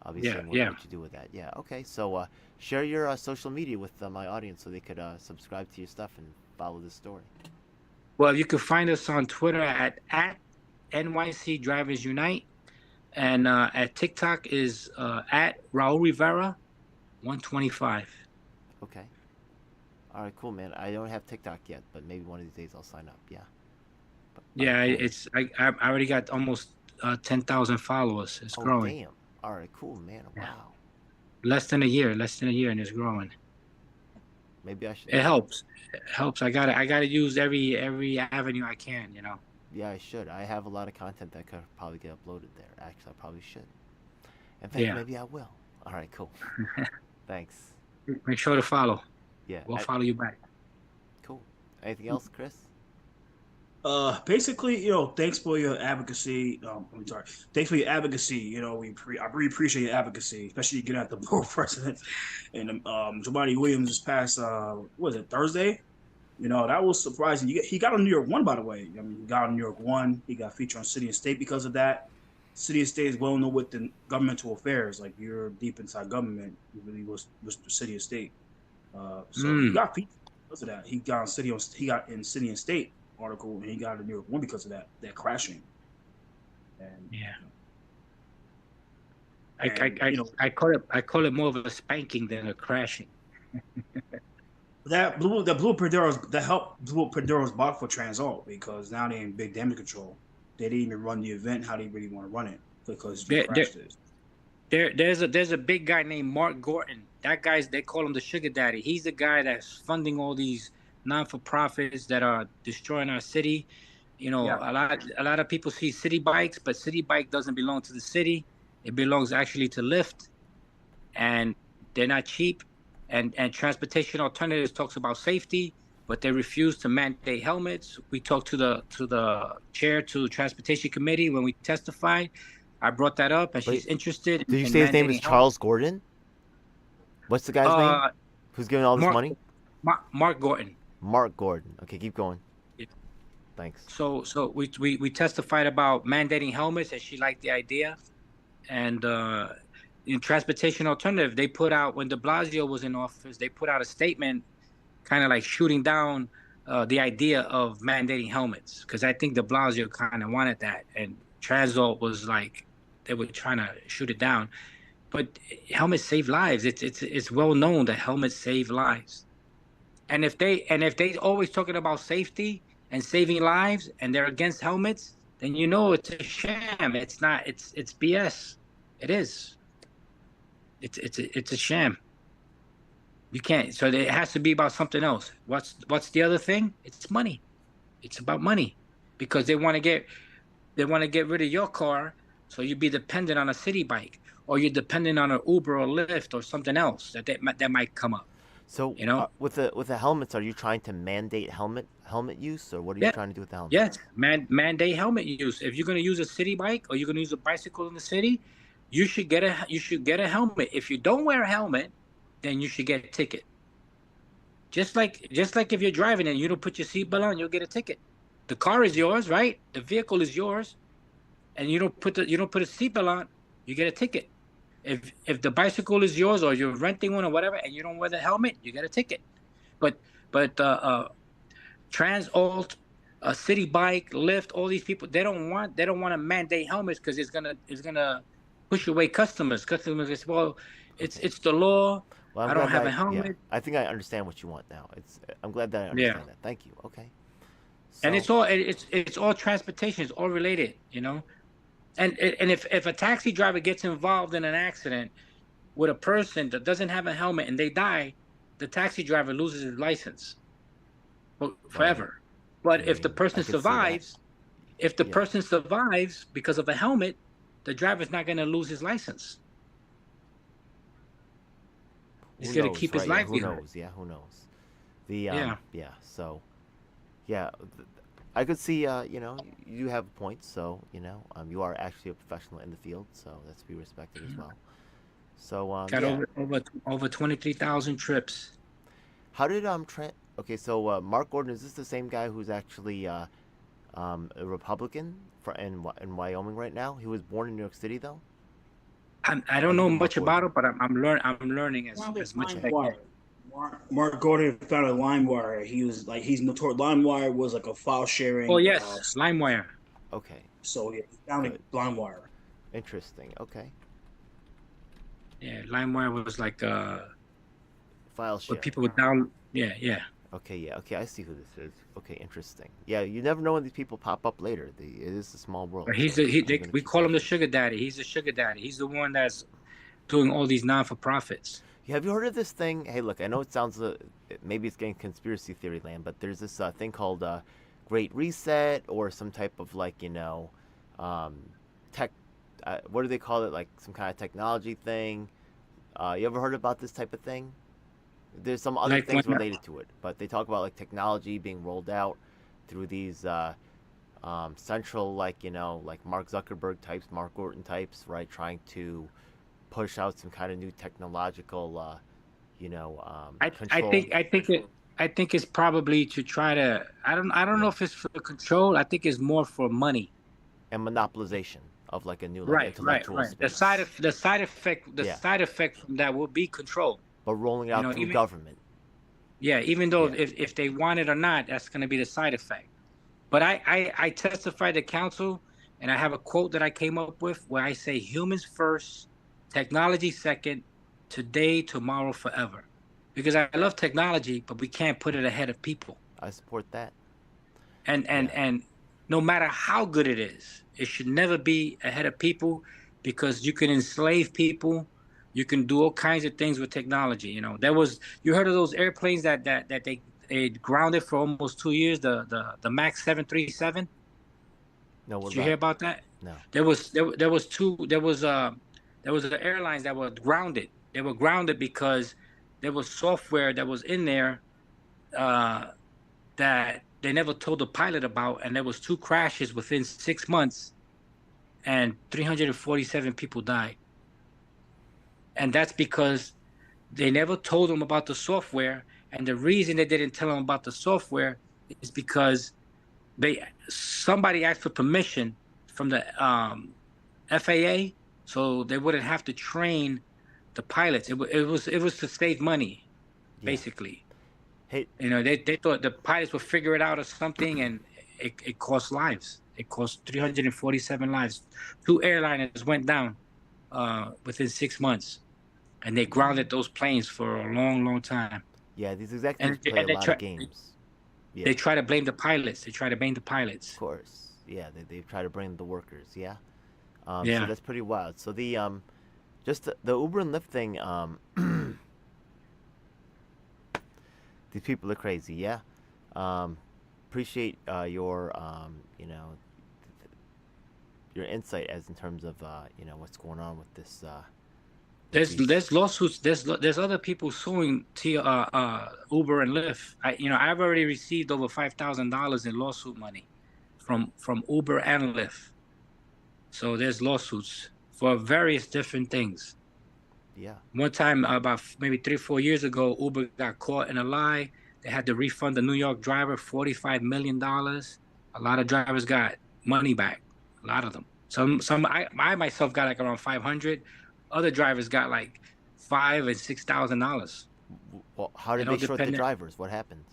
I'll be seeing what you do with that. Yeah. Okay. So share your social media with my audience so they could subscribe to your stuff and follow this story. Well, you can find us on Twitter at NYC Drivers Unite, and at TikTok is at Raul Rivera 125. Okay. All right, cool, man. I don't have TikTok yet, but maybe one of these days I'll sign up. Yeah. But, Yeah, cool. I already got almost 10,000 followers. It's Oh, growing. damn. All right, cool, man. Yeah. Wow. Less than a year, and it's growing. Maybe I should. It helps. It helps. I gotta use every avenue I can. Yeah, I should. I have a lot of content that could probably get uploaded there. Actually, I probably should. In fact, maybe I will. All right, cool. Thanks. Make sure to follow. Yeah. We'll follow you back. Cool. Anything else, Chris? Basically, thanks for your advocacy. I'm sorry. Thanks for your advocacy. I really appreciate your advocacy, especially getting at the board president and Jamani Williams this past what was it, Thursday? That was surprising. He got on New York 1, by the way. I mean, he got on New York 1. He got featured on City and State because of that. City and State is well known within governmental affairs. Like, you're deep inside government. He really was the City and State. So he got featured because of that. He got in City and State article, and he got a New York 1 because of that crashing. And I call it more of a spanking than a crashing. that blew Pandora's box for Transalt, because now they're in big damage control. They didn't even run the event how they really want to run it because you crashed it. There's a big guy named Mark Gorton. That guy's, they call him the sugar daddy. He's the guy that's funding all these non-for-profits that are destroying our city. A lot of people see city bikes, but city bike doesn't belong to the city. It belongs actually to Lyft, and they're not cheap. And Transportation Alternatives talks about safety, but they refuse to mandate helmets. We talked to the chair to the Transportation Committee when we testified. I brought that up, and she's interested. Did you say his name is Charles Gordon? What's the guy's name? Who's giving all this money? Mark Gordon. Mark Gordon. Okay, keep going. Yeah. Thanks. So we testified about mandating helmets, and she liked the idea. And in Transportation Alternative, they put out, when de Blasio was in office, they put out a statement kind of like shooting down the idea of mandating helmets, because I think de Blasio kind of wanted that, and Transalt was like, they were trying to shoot it down. But helmets save lives. It's well known that helmets save lives. And if they always talking about safety and saving lives, and they're against helmets, then it's a sham. It's not. It's BS. It is. It's a sham. You can't. So it has to be about something else. What's the other thing? It's money. It's about money, because they want to get rid of your car, so you be dependent on a city bike, or you're dependent on an Uber or Lyft or something else that might come up. So with the helmets, are you trying to mandate helmet use, or what are you trying to do with the helmet? Yes, mandate helmet use. If you're going to use a city bike or you're going to use a bicycle in the city, you should get a helmet. If you don't wear a helmet, then you should get a ticket. Just like if you're driving and you don't put your seatbelt on, you'll get a ticket. The car is yours, right? The vehicle is yours, and you don't put a seatbelt on, you get a ticket. If the bicycle is yours, or you're renting one or whatever, and you don't wear the helmet, you get a ticket. But Transalt, City Bike, Lyft, all these people, they don't want to mandate helmets, because it's gonna push away customers. Customers say, well, it's the law. Well, I don't have a helmet. Yeah, I think I understand what you want now. I'm glad that I understand that. Thank you. Okay. So, And it's all transportation. It's all related, And if a taxi driver gets involved in an accident with a person that doesn't have a helmet and they die, the taxi driver loses his license forever. But if the person survives, person survives because of a helmet, the driver's not going to lose his license. He's going to keep his livelihood. Who knows? Yeah, who knows? So, yeah. I could see, you have a point. So, you are actually a professional in the field, so that's to be respected as well. So, got over 23,000 trips. How did Okay, so Mark Gordon, is this the same guy who's actually a Republican in Wyoming right now? He was born in New York City, though. I don't know much about it, but I'm learning as much as I can. Mark Gordon founded LimeWire. He's notorious. LimeWire was like a file sharing. Oh yes, LimeWire. Okay. So he founded LimeWire. Interesting. Okay. Yeah, LimeWire was like file share. Where people would Yeah. Okay, yeah, okay, I see who this is. Okay, interesting. Yeah, you never know when these people pop up later. It is a small world. But he's So the we call him the sugar daddy. He's the sugar daddy. He's the one that's doing all these non-for-profits. Yeah, have you heard of this thing? Hey, look, I know it sounds maybe it's getting conspiracy theory land, but there's this thing called Great Reset or some type of like um, tech. What do they call it? Like some kind of technology thing. You ever heard about this type of thing? There's some other Like things when related to it, but they talk about like technology being rolled out through these central, like like Mark Zuckerberg types, Mark Orton types, right? Trying to push out some kind of new technological, control I think it's probably to try to I don't know yeah. if it's for control. I think it's more for money. and monopolization of like a new like Right. intellectual The space, yeah, side effect from that will be control. but rolling it out through Even government. even though Yeah, if they want it or not, that's going to be the side effect. But I testified to council, and I have a quote that I came up with where I say humans first, technology second, today, tomorrow, forever. Because I love technology, but we can't put it ahead of people. I support that. Yeah, And no matter how good it is, it should never be ahead of people because you can enslave people. You can do all kinds of things with technology. You heard of those airplanes that they grounded for almost 2 years, the Max 737. no, what Did you about hear it? about that? No. There was the airlines that were grounded. They were grounded because there was software that was in there uh, that they never told the pilot about, and there was 2 crashes within 6 months, and 347 people died. And that's because they never told them about the software, and the reason they didn't tell them about the software is because somebody asked for permission from the FAA, so they wouldn't have to train the pilots. It was to save money, Yeah. basically. Hey, They thought the pilots would figure it out or something, and it cost lives. It cost 347 lives. 2 airliners went down within 6 months, and they grounded those planes for a long, long time. yeah, these And executives play a they lot of try games. Yeah, they try to blame the pilots. They try to blame the of pilots. course. Yeah, they try to bring the workers. Yeah. So Yeah. that's pretty wild. So the just the Uber and Lyft thing. These people are crazy. Yeah. Appreciate your your insight as in terms of what's going on with this. There's lawsuits. There's other people suing Uber and Lyft. I've already received over $5,000 in lawsuit money from Uber and Lyft. So there's lawsuits for various different things. Yeah. One time, about maybe 3-4 years ago, Uber got caught in a lie. They had to refund the New York driver $45 million. A lot of drivers got money back. A lot of them. I myself got like around 500. Other drivers got like $5,000 and $6,000. Well, how did they short the drivers? What happened?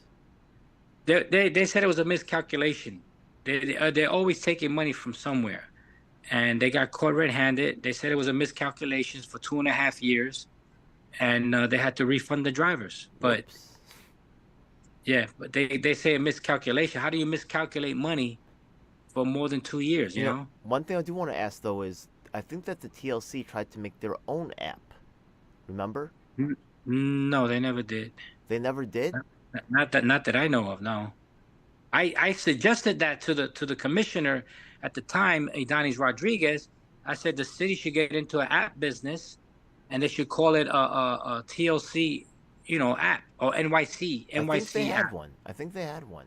They said it was a miscalculation. They're always taking money from somewhere, and they got caught red-handed. They said it was a miscalculation for 2.5 years, and they had to refund the drivers. But Whoops. yeah, but they say a miscalculation. How do you miscalculate money for more than 2 years? You know? One thing I do want to ask though is I think that the TLC tried to make their own app. Remember? No, they never did. They never did? Not that I know of. No. I suggested that to the commissioner at the time, Adonis Rodriguez. I said the city should get into an app business, and they should call it a TLC, app, or NYC I think they app. had one. I think they had one,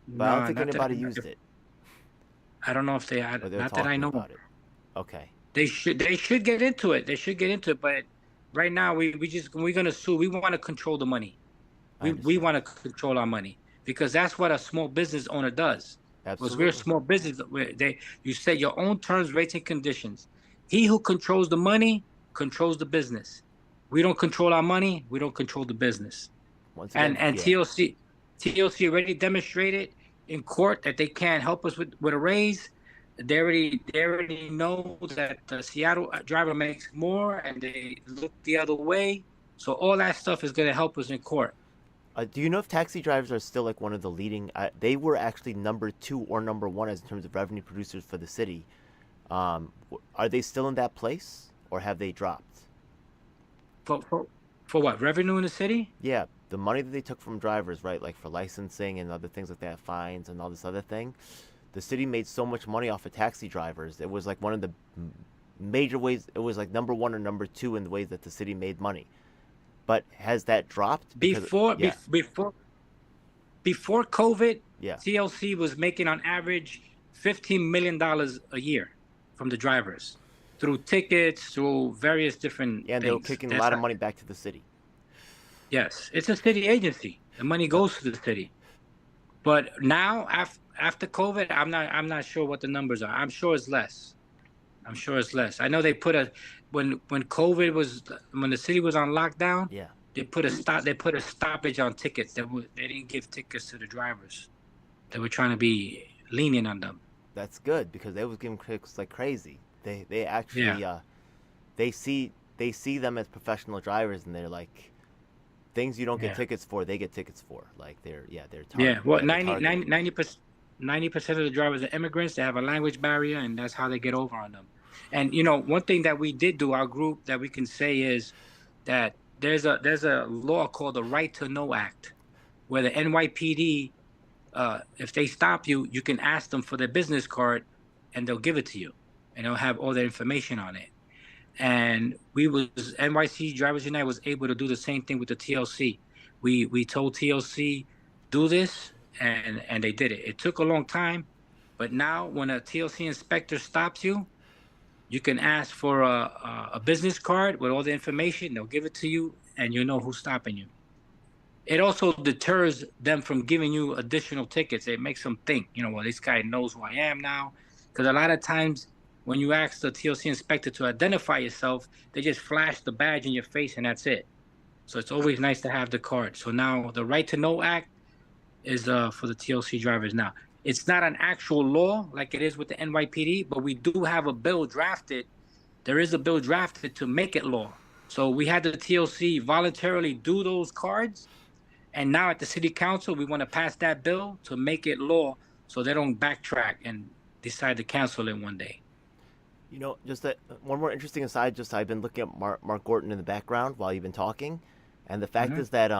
but I don't think anybody used it. I don't know if they had. Not that I know about it. Okay. They should get into it. They should get into it. But right now, we're gonna sue. We want to control the money. We want to control our money because that's what a small business owner does. Absolutely. Because we're a small business. You set your own terms, rates, and conditions. He who controls the money controls the business. We don't control our money. We don't control the business. Once again, And TLC already demonstrated in court that they can't help us with a raise. They already know that the Seattle driver makes more, and they look the other way. So all that stuff is going to help us in court. Do you know if taxi drivers are still like one of the leading? They were actually number 2 or number 1 as in terms of revenue producers for the city. Are they still in that place, or have they dropped? For for, for what? Revenue in the city? Yeah, the money that they took from drivers, right? Like for licensing and other things like that, fines and all this other thing. The city made so much money off of taxi drivers. It was like one of the major ways. It was like number 1 or number 2 in the ways that the city made money. But has that dropped? Because Before yeah, before COVID, yeah, TLC was making on average $15 million a year from the drivers through tickets, through various different and they were things. kicking a That's lot of how, money back to the city. yes, it's a city agency. The money Uh, goes to the city. But now, after COVID, I'm not sure what the numbers are. I'm sure it's less. I'm sure it's less. I know they put a when COVID was when the city was on lockdown, yeah, they put a stop. They put a stoppage on tickets. They didn't give tickets to the drivers. They were trying to be lenient on them. that's good because they was giving critics like crazy. They Yeah, actually they see them as professional drivers, and they're like things you don't get yeah, tickets for, they get tickets for. Like they're yeah. Well, they're 90, targeted. 90% of the drivers are immigrants. They have a language barrier, and that's how they get over on them. And one thing that we did do, our group, that we can say is that there's a law called the Right to Know Act, where the NYPD, if they stop you, you can ask them for their business card, and they'll give it to you, and they'll have all their information on it. And NYC Drivers United was able to do the same thing with the TLC. We told TLC do this, and they did it. It took a long time, but now when a TLC inspector stops you, you can ask for a business card with all the information. They'll give it to you, and you know who's stopping you. It also deters them from giving you additional tickets. It makes them think, well, this guy knows who I am now. Because a lot of times when you ask the TLC inspector to identify yourself, they just flash the badge in your face and that's it. So it's always nice to have the card. So now the Right to Know Act is for the TLC drivers now. It's not an actual law like it is with the NYPD, but we do have a bill drafted. There is a bill drafted to make it law. So we had the TLC voluntarily do those cards, and now at the city council, we want to pass that bill to make it law so they don't backtrack and decide to cancel it one day. Just one more interesting aside. Just I've been looking at Mark Gordon in the background while you've been talking, and the fact Mm-hmm. is that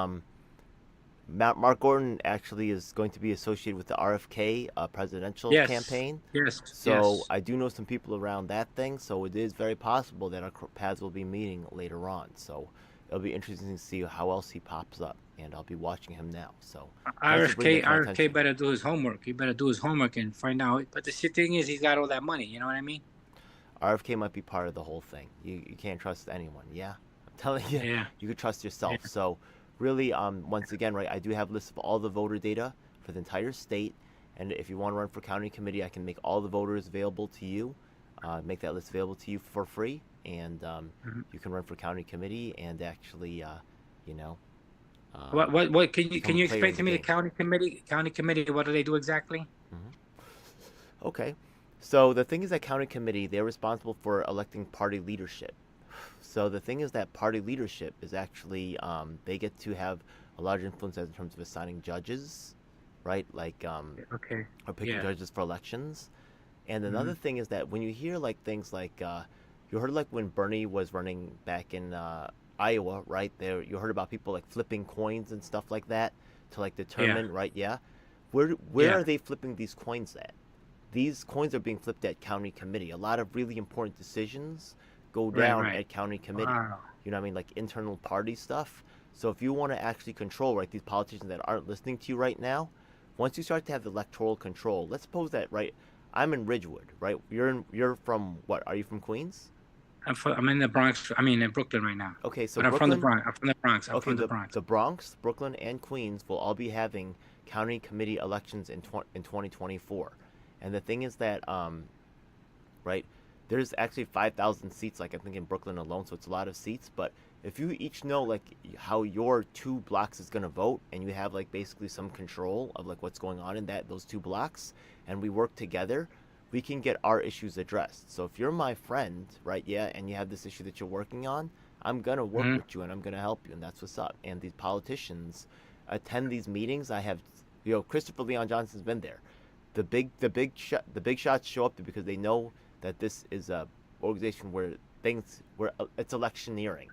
Mark Gordon actually is going to be associated with the RFK presidential Yes, campaign. yes, So yes. I do know some people around that thing. So it is very possible that our paths will be meeting later on. So it'll be interesting to see how else he pops up, and I'll be watching him now. So thanks for bringing RFK, it to my RFK attention. better do his homework. He better do his homework and find out. But the shit thing is, he's got all that money. You know what I mean? RFK might be part of the whole thing. You can't trust anyone. Yeah, I'm telling you, Yeah, you could trust yourself. yeah. So really, once again, right, I do have lists of all the voter data for the entire state, and if you want to run for county committee, I can make all the voters available to you, make that list available to you for free, and Mhm. you can run for county committee and actually, you know, What can you become a player explain in to the me the game. county committee? County committee, what do they do exactly? Okay. So the thing is that county committee, they're responsible for electing party leadership. So the thing is that party leadership is actually they get to have a large influence in terms of assigning judges, right? Like Okay. or picking Yeah. judges for elections. And Hmm. another thing is that when you hear like things like you heard like when Bernie was running back in Iowa, right? There you heard about people like flipping coins and stuff like that to like Yeah. determine, right? Yeah. Where Yeah. are they flipping these coins at? These coins are being flipped at county committee. A lot of really important decisions go Right. down Right. at county committee. Wow. You know what I mean? Like internal party stuff. So if you want to actually control, right, these politicians that aren't listening to you right now, once you start to have electoral control, let's suppose that, right, I'm in Ridgewood, right? You're from what? Are you from Queens? I'm in the Bronx. I mean, in Brooklyn right now. Okay, so But I'm from the Brooklyn, Bronx. I'm from the Bronx. I'm okay, from the Bronx. the Bronx, Brooklyn, and Queens will all be having county committee elections in 2024. And the thing is that right, there's actually 5,000 seats, like I think in Brooklyn alone, so it's a lot of seats. But if you each know like how your two blocks is gonna vote, and you have like basically some control of like what's going on in those two blocks, and we work together, we can get our issues addressed. So if you're my friend, right, yeah, and you have this issue that you're working on, I'm gonna work Hmm. with you and I'm gonna help you, and that's what's up. And these politicians, attend these meetings, I have, Christopher Leon Johnson's been there. The big shots show up because they know that this is a organization where it's electioneering,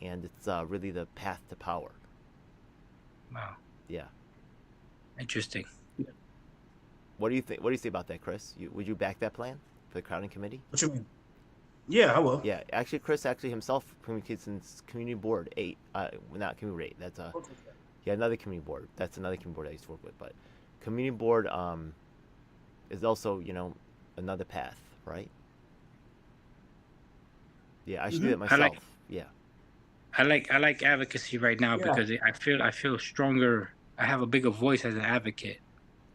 and it's really the path to power. Wow. Yeah. Interesting. What do you think? What do you say about that, Chris? Would you back that plan for the crowning committee? What you mean? Yeah, I will. Yeah, actually, Chris himself communicates in community board 8. Not community 8. That's another community board. That's another community board I used to work with. But community board is also another path, right? Yeah, I should do that myself. I like advocacy right now because I feel stronger. I have a bigger voice as an advocate.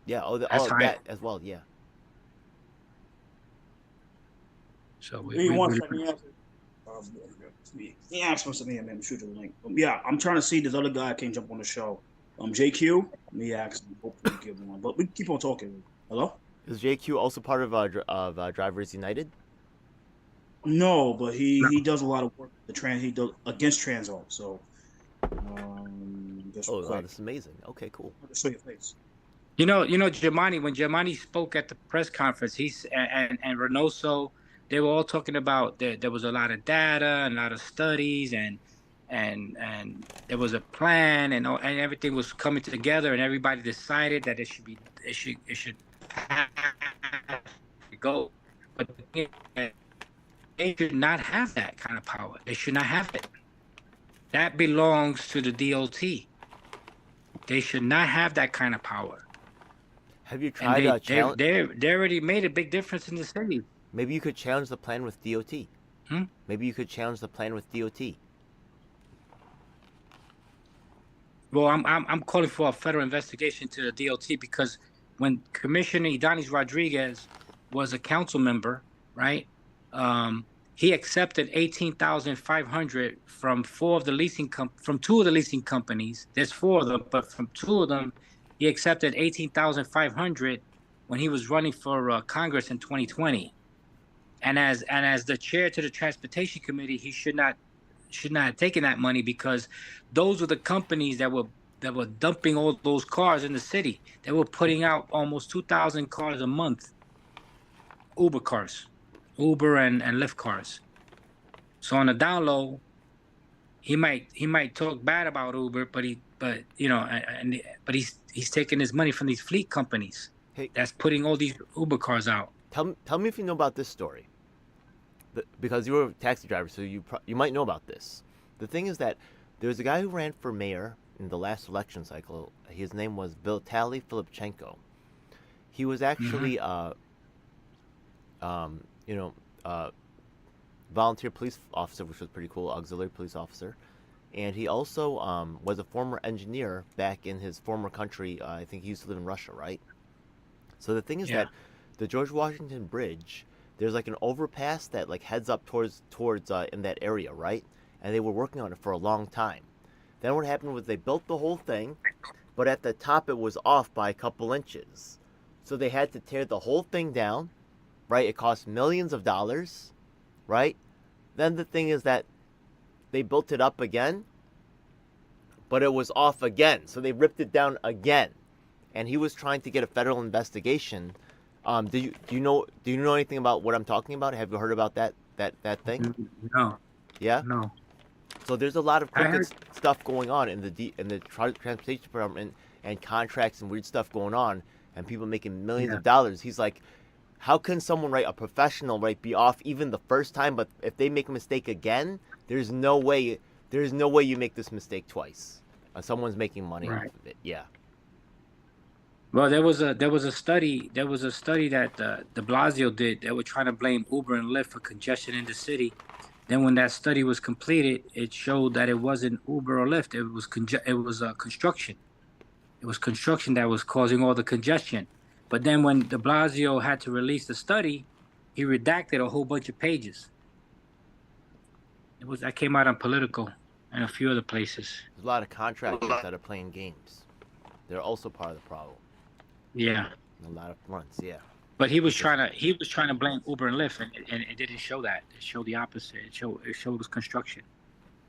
Yeah, that as well. Yeah. So we want something. Yeah, I'm supposed to be man. Shoot the link. Yeah, I'm trying to see this other guy can jump on the show. JQ. Let me ask him. Hopefully give one. But we keep on talking. Hello. Is JQ also part of Drivers United? No, but he does a lot of work. He does against Transalt. So. That's amazing. Okay, cool. Show your face. You know, Giamatti, when Giamatti spoke at the press conference, and Reynoso, they were all talking about there was a lot of data and a lot of studies and there was a plan and everything was coming together and everybody decided that it should go. But they should not have that kind of power. They should not have it. That belongs to the DOT. They should not have that kind of power. Have you tried to challenge? They already made a big difference in the city. Maybe you could challenge the plan with DOT. Maybe you could challenge the plan with DOT. Well, I'm calling for a federal investigation to the DOT because when Commissioner Idanis Rodriguez was a council member, right? He accepted $18,500 from two of the leasing companies. There's 4 of them, but from 2 of them, he accepted $18,500 when he was running for Congress in 2020. And as the chair to the Transportation Committee, he should not have taken that money because those were the companies that were dumping all those cars in the city. They were putting out almost 2,000 cars a month, Uber cars. Uber and Lyft cars. So on the down low, he might talk bad about Uber, but he's taking his money from these fleet companies that's putting all these Uber cars out. Tell me if you know about this story, because you were a taxi driver, so you might know about this. The thing is that there was a guy who ran for mayor in the last election cycle. His name was Vitaly Filipchenko. He was actually volunteer police officer, which was pretty cool, auxiliary police officer. And he also was a former engineer back in his former country. I think he used to live in Russia, right? So the thing is that the George Washington Bridge, there's like an overpass that like heads up towards in that area, right? And they were working on it for a long time. Then what happened was they built the whole thing, but at the top it was off by a couple inches. So they had to tear the whole thing down, right? It cost millions of dollars, right? Then the thing is that they built it up again, but it was off again. So they ripped it down again. And he was trying to get a federal investigation. Do you know anything about what I'm talking about? Have you heard about that thing? No. Yeah? No. So there's a lot of crooked stuff going on in the transportation department and contracts and weird stuff going on and people making millions of dollars. He's like, how can someone, a professional, be off even the first time, but if they make a mistake again, there's no way you make this mistake twice. Someone's making money off of it. Yeah. Well, there was a study that the Blasio did. They were trying to blame Uber and Lyft for congestion in the city. Then when that study was completed, it showed that it wasn't Uber or Lyft. It was construction. It was construction that was causing all the congestion. But then when de Blasio had to release the study, he redacted a whole bunch of pages. That came out on Politico and a few other places. There's a lot of contractors that are playing games. They're also part of the problem. Yeah. A lot of fronts, yeah. But he was trying to blame Uber and Lyft, and it didn't show that. It showed the opposite. It showed it was construction.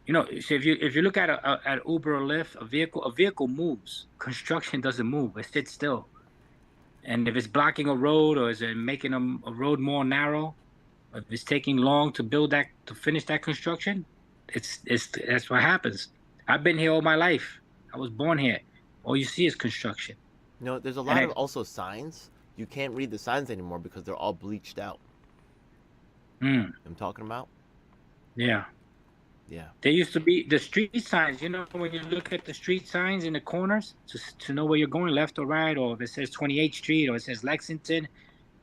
You know, so if you look at at Uber or Lyft, a vehicle moves. Construction doesn't move; it sits still. And if it's blocking a road, or is it making a road more narrow, or if it's taking long to build that to finish that construction, it's that's what happens. I've been here all my life. I was born here. All you see is construction. You know, there's a And lot of also signs. You can't read the signs anymore because they're all bleached out. I'm talking about. Yeah. Yeah. There used to be the street signs. You know, when you look at the street signs in the corners to know where you're going, left or right, or if it says 28th Street or it says Lexington,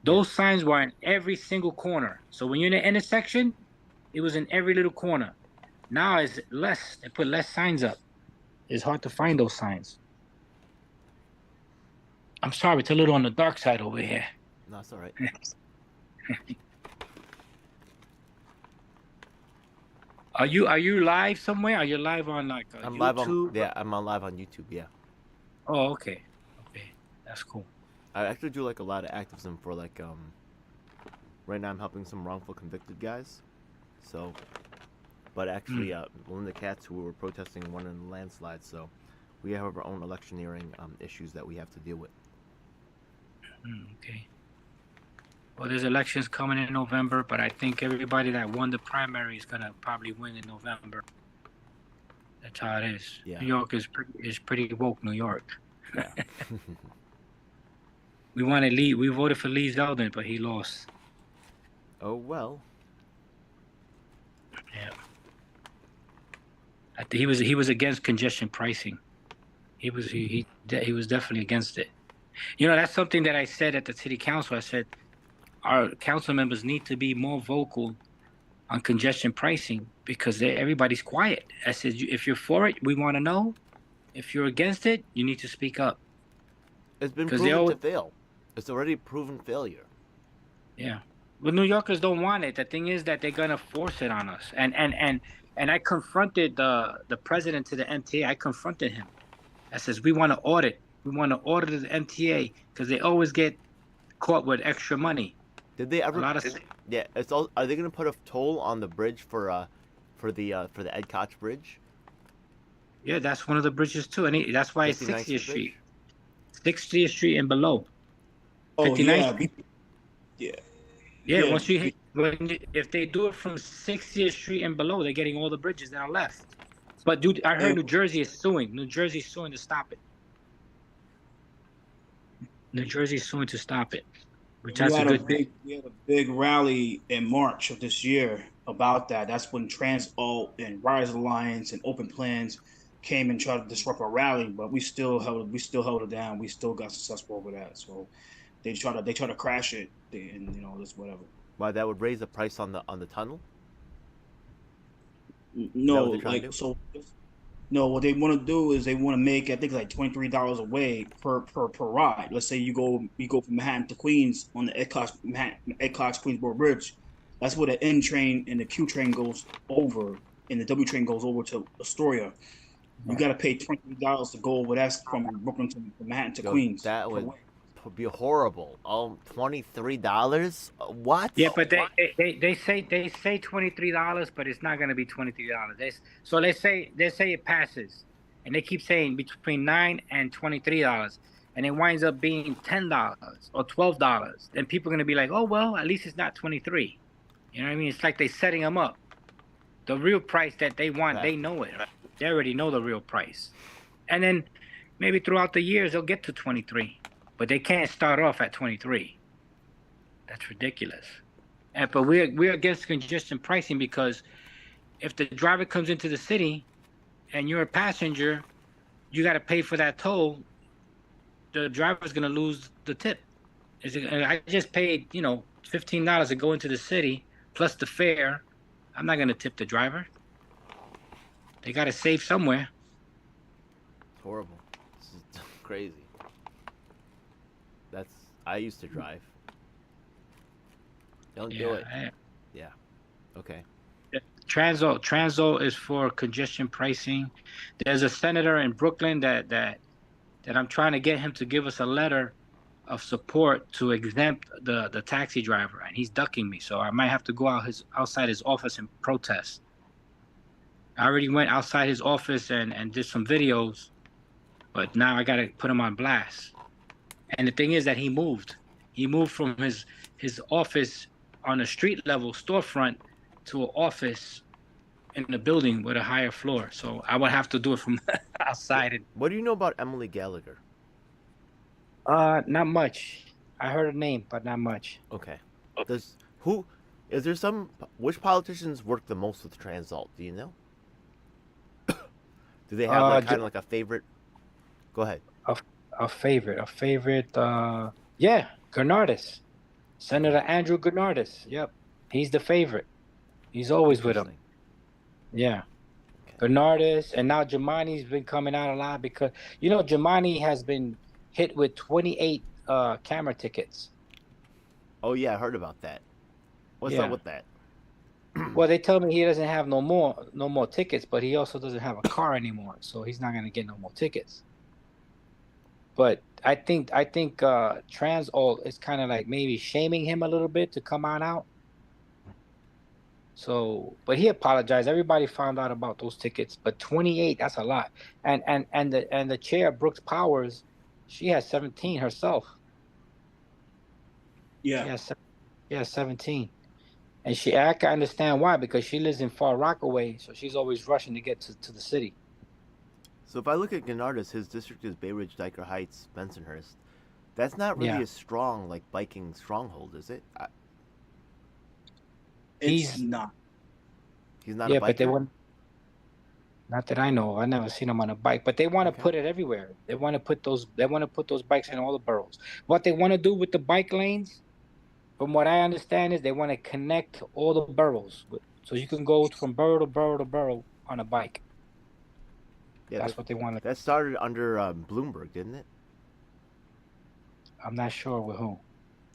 those signs were in every single corner. So when you're in the intersection, it was in every little corner. Now it's less. They put less signs up. It's hard to find those signs. I'm sorry, it's a little on the dark side over here. No, it's all right. Are you live somewhere? Are you live on like I'm YouTube? live on. Yeah, I'm on live on YouTube. Yeah. Oh, okay. Okay, that's cool. I actually do like a lot of activism for like right now I'm helping some wrongful convicted guys. So, but actually one of the cats who were protesting won in a landslide. So, we have our own electioneering issues that we have to deal with. Okay. Well, there's elections coming in November, but I think everybody that won the primary is gonna probably win in November. That's how it is. Yeah. New York is pretty woke. New York. Yeah. We wanted Lee. We voted for Lee Zeldin, but he lost. Oh well. Yeah. I think he was against congestion pricing. He was definitely against it. You know, that's something that I said at the city council. I said our council members need to be more vocal on congestion pricing because everybody's quiet. I said, if you're for it, we want to know. If you're against it, you need to speak up. It's been proven to fail. It's already proven failure. Yeah. But New Yorkers don't want it. The thing is that they're gonna force it on us. And I confronted the president to the MTA. I confronted him. I says, we want to audit. We want to audit the MTA because they always get caught with extra money. Did they ever? Yeah. It's all. Are they going to put a toll on the bridge for the Ed Koch Bridge? Yeah, that's one of the bridges too, and that's why it's 60th Street, 60th Street and below. Oh 59th. Yeah. Yeah. Once you hit, if they do it from 60th Street and below, they're getting all the bridges that are left. But dude, I heard New Jersey is suing. New Jersey is suing to stop it. New Jersey is suing to stop it. Which that's a good thing. We had a big rally in March of this year about that. That's when Transalt and Rise Alliance and Open Plans came and tried to disrupt our rally, but we still held it down. We still got successful over that. So they try to crash it, and you know, just whatever. Why, that would raise the price on the tunnel? No, like so. No, what they want to do is they want to make, I think, like $23 a way per ride. Let's say you go from Manhattan to Queens on the Ed Koch Queensboro Bridge. That's where the N train and the Q train goes over, and the W train goes over to Astoria. You got to pay $23 to go over. That's from Brooklyn to Manhattan to Queens. That would be horrible. Oh, $23? What? Yeah, but they say $23, but it's not gonna be $23. So they say it passes, and they keep saying between $9 and $23, and it winds up being $10 or $12. Then people are gonna be like, oh well, at least it's not 23. You know what I mean? It's like they're setting them up. The real price that they want, they know it. They already know the real price, and then maybe throughout the years they'll get to 23. But they can't start off at 23. That's ridiculous. But we're against congestion pricing because if the driver comes into the city and you're a passenger, you got to pay for that toll. The driver's going to lose the tip. I just paid, $15 to go into the city plus the fare. I'm not going to tip the driver. They got to save somewhere. It's horrible. This is crazy. I used to drive. Don't do it. Yeah. Okay. Transalt is for congestion pricing. There's a senator in Brooklyn that I'm trying to get him to give us a letter of support to exempt the taxi driver, and he's ducking me. So I might have to go outside his office and protest. I already went outside his office and did some videos, but now I gotta put him on blast. And the thing is that he moved. He moved from his office on a street level storefront to an office in the building with a higher floor. So I would have to do it from outside. And What do you know about Emily Gallagher? not much. I heard her name, but not much. Okay. Is there some, which politicians work the most with Transalt? Do you know? Do they have like kind of like a favorite? Go ahead. A favorite. Yeah, Gernardus. Senator Andrew Gernardus. Yep. He's the favorite. He's always with him. Yeah. Okay. Gernardus, and now Jemani's been coming out a lot because, you know, Jemani has been hit with 28 camera tickets. Oh, yeah, I heard about that. What's up with that? Well, they tell me he doesn't have no more tickets, but he also doesn't have a car anymore, so he's not going to get no more tickets. But I think Transalt is kind of like maybe shaming him a little bit to come on out. So, but he apologized. Everybody found out about those tickets, but 28, that's a lot. And the chair, Brooks Powers, she has 17 herself. Yeah. She has 17. And I can understand why, because she lives in Far Rockaway, so she's always rushing to get to the city. So if I look at Gennardus, his district is Bay Ridge, Diker Heights, Bensonhurst. That's not really a strong, like, biking stronghold, is it? He's not. He's not a biker? But they want. Not that I know. I never seen him on a bike, but they want to put it everywhere. They want to put those bikes in all the boroughs. What they want to do with the bike lanes, from what I understand, is they want to connect all the boroughs, so you can go from borough to borough to borough on a bike. Yeah, that's what they want. That started under Bloomberg, didn't it? I'm not sure with whom.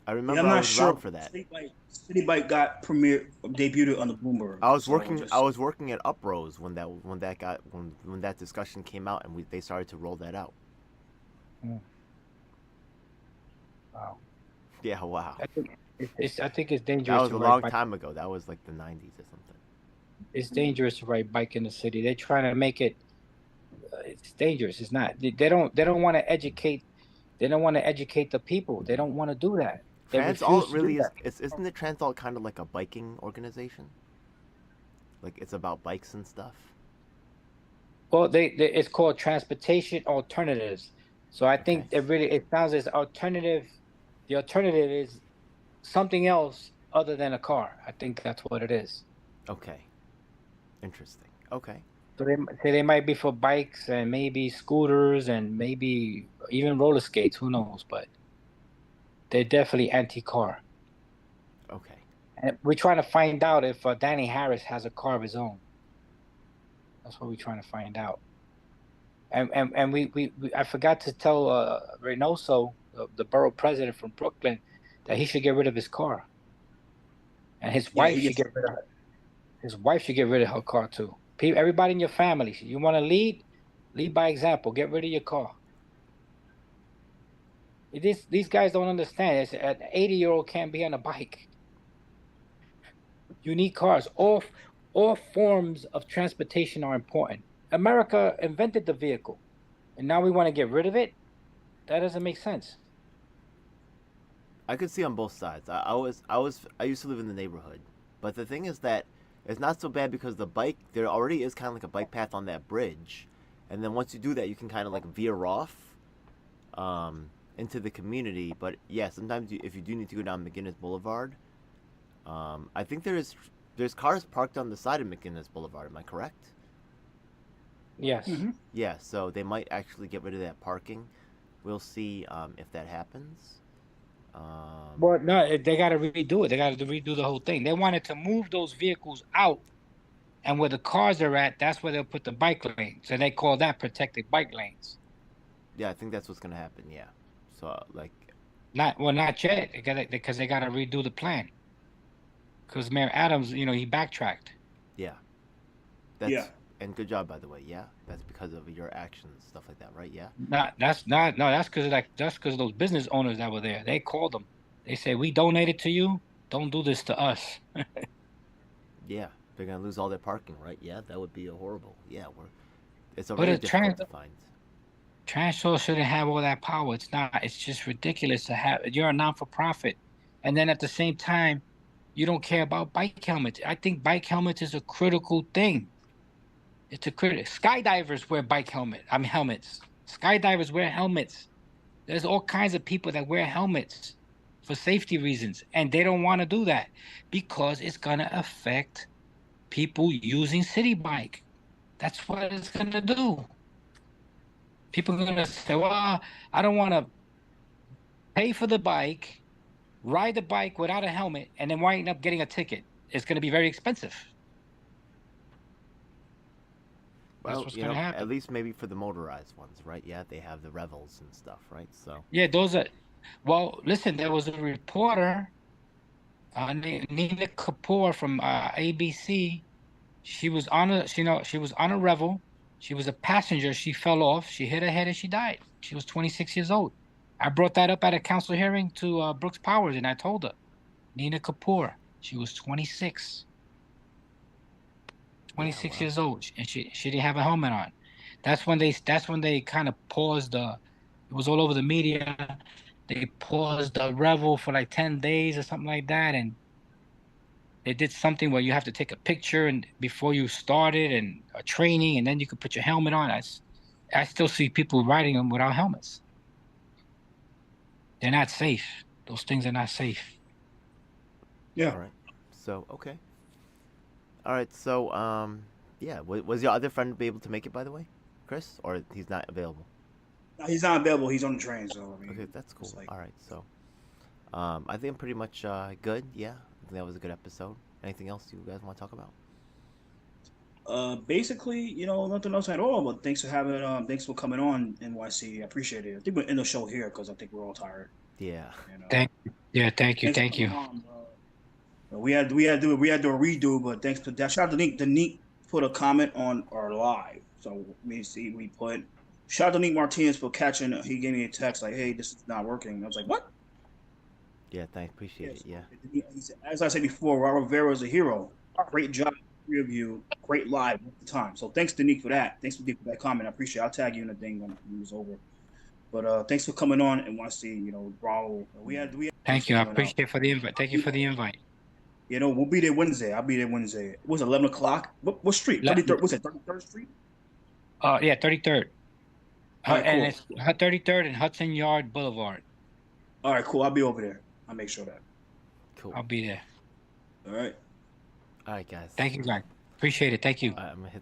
I remember I was around for that. City Bike got debuted on the Bloomberg. I was working at Uprose when that discussion came out, and they started to roll that out. Wow. Yeah, wow. I think it's dangerous. That was a long time ago. That was like the 90s or something. It's dangerous to ride bike in the city. They're trying to make it. It's dangerous. It's not. They don't want to educate. They don't want to educate the people. They don't want to do that. Transalt really is. Isn't it Transalt kind of like a biking organization? Like it's about bikes and stuff. Well, it's called Transportation Alternatives. So I think it sounds as alternative. The alternative is something else other than a car. I think that's what it is. Okay. Interesting. Okay. So they might be for bikes and maybe scooters and maybe even roller skates. Who knows? But they're definitely anti-car. Okay. And we're trying to find out if Danny Harris has a car of his own. That's what we're trying to find out. And we I forgot to tell Reynoso, the borough president from Brooklyn, that he should get rid of his car. And his wife should get rid of her. His wife should get rid of her car too. Everybody in your family, you want to lead by example. Get rid of your car. These guys don't understand. An 80-year-old can't be on a bike. You need cars. All forms of transportation are important. America invented the vehicle, and now we want to get rid of it. That doesn't make sense. I could see on both sides. I used to live in the neighborhood, but the thing is that it's not so bad because there already is kind of like a bike path on that bridge, and then once you do that, you can kind of like veer off into the community. But yeah, sometimes if you do need to go down McGuiness Boulevard, I think there's cars parked on the side of McGuiness Boulevard. Am I correct? Yes. Mm-hmm. Yeah, so they might actually get rid of that parking. We'll see if that happens. Well, no, they got to redo it. They got to redo the whole thing. They wanted to move those vehicles out, and where the cars are at, that's where they'll put the bike lanes. So they call that protected bike lanes. Yeah, I think that's what's gonna happen. Yeah, so not yet. Because they got to redo the plan. Because Mayor Adams, he backtracked. Yeah. And good job, by the way. Yeah, that's because of your actions, stuff like that, right? Yeah. That's because those business owners that were there. They called them. They said, "We donated to you. Don't do this to us." Yeah, They're gonna lose all their parking, right? Yeah, that would be a horrible. Yeah, it's But already a difficult to find. Transalt shouldn't have all that power. It's not. It's just ridiculous to have. You're a non-for-profit, and then at the same time, you don't care about bike helmets. I think bike helmets is a critical thing. It's a critical. Skydivers wear helmets. Skydivers wear helmets. There's all kinds of people that wear helmets for safety reasons, and they don't want to do that because it's gonna affect people using city bike. That's what it's gonna do. People are gonna say, "Well, I don't want to pay for the bike, ride the bike without a helmet, and then wind up getting a ticket. It's going to be very expensive." That's Well, what's you going know, to at happen. least maybe for the motorized ones, right? Yeah, they have the revels and stuff, right? So Yeah, those are. Well, listen, there was a reporter, Nina Kapoor from ABC. She was on she was on a revel. She was a passenger. She fell off. She hit her head and she died. She was 26 years old. I brought that up at a council hearing to Brooks Powers, and I told her, Nina Kapoor. She was 26. yeah, 26 well, years old, and she didn't have a helmet on. That's when they kind of paused the. It was all over the media. They paused the revel for like 10 days or something like that, and they did something where you have to take a picture and before you started and a training, and then you could put your helmet on. I still see people riding them without helmets. They're not safe. Those things are not safe. Yeah. all right. So okay, all right. So yeah, was your other friend be able to make it, by the way, Chris, or he's not available? No, he's not available. He's on the train, so I Okay, mean, that's cool. it's like All right, so I think I'm pretty much good. Yeah, I think that was a good episode. Anything else you guys want to talk about? basically, nothing else at all. But thanks for coming on, NYC. I appreciate it. I think we'll end the show here because I think we're all tired. Yeah. And Thank you, thanks for thank coming you. on, bro. We had to do a redo, but thanks to that. Shout out to Nick. The Nick put a comment on our live, so we see we put. Shout out to Nick Martinez for catching. He gave me a text like, "Hey, this is not working." I was like, "What?" Yeah, thanks. Appreciate Yeah, it. so Yeah. he said, as I said before, Robert Vera is a hero. Great job, three of you. Great live at the time. So thanks to Nick for that. Thanks to Nick for that comment. I appreciate it. I'll tag you in the thing when it's over. But thanks for coming on and want to see, Raul. We had thanks Thank for you. I coming out. appreciate for the invite. Thank you for the invite. We'll be there Wednesday. I'll be there Wednesday. It was 11 o'clock. What street? Le- 33rd. What's that? 33rd Street. Yeah, 33rd. All right, And cool. it's 33rd and Hudson Yard Boulevard. All right, cool. I'll be over there. I'll make sure that. Cool. I'll be there. All right. All right, guys. Thank you, guys. Appreciate it. Thank you. I'm gonna hit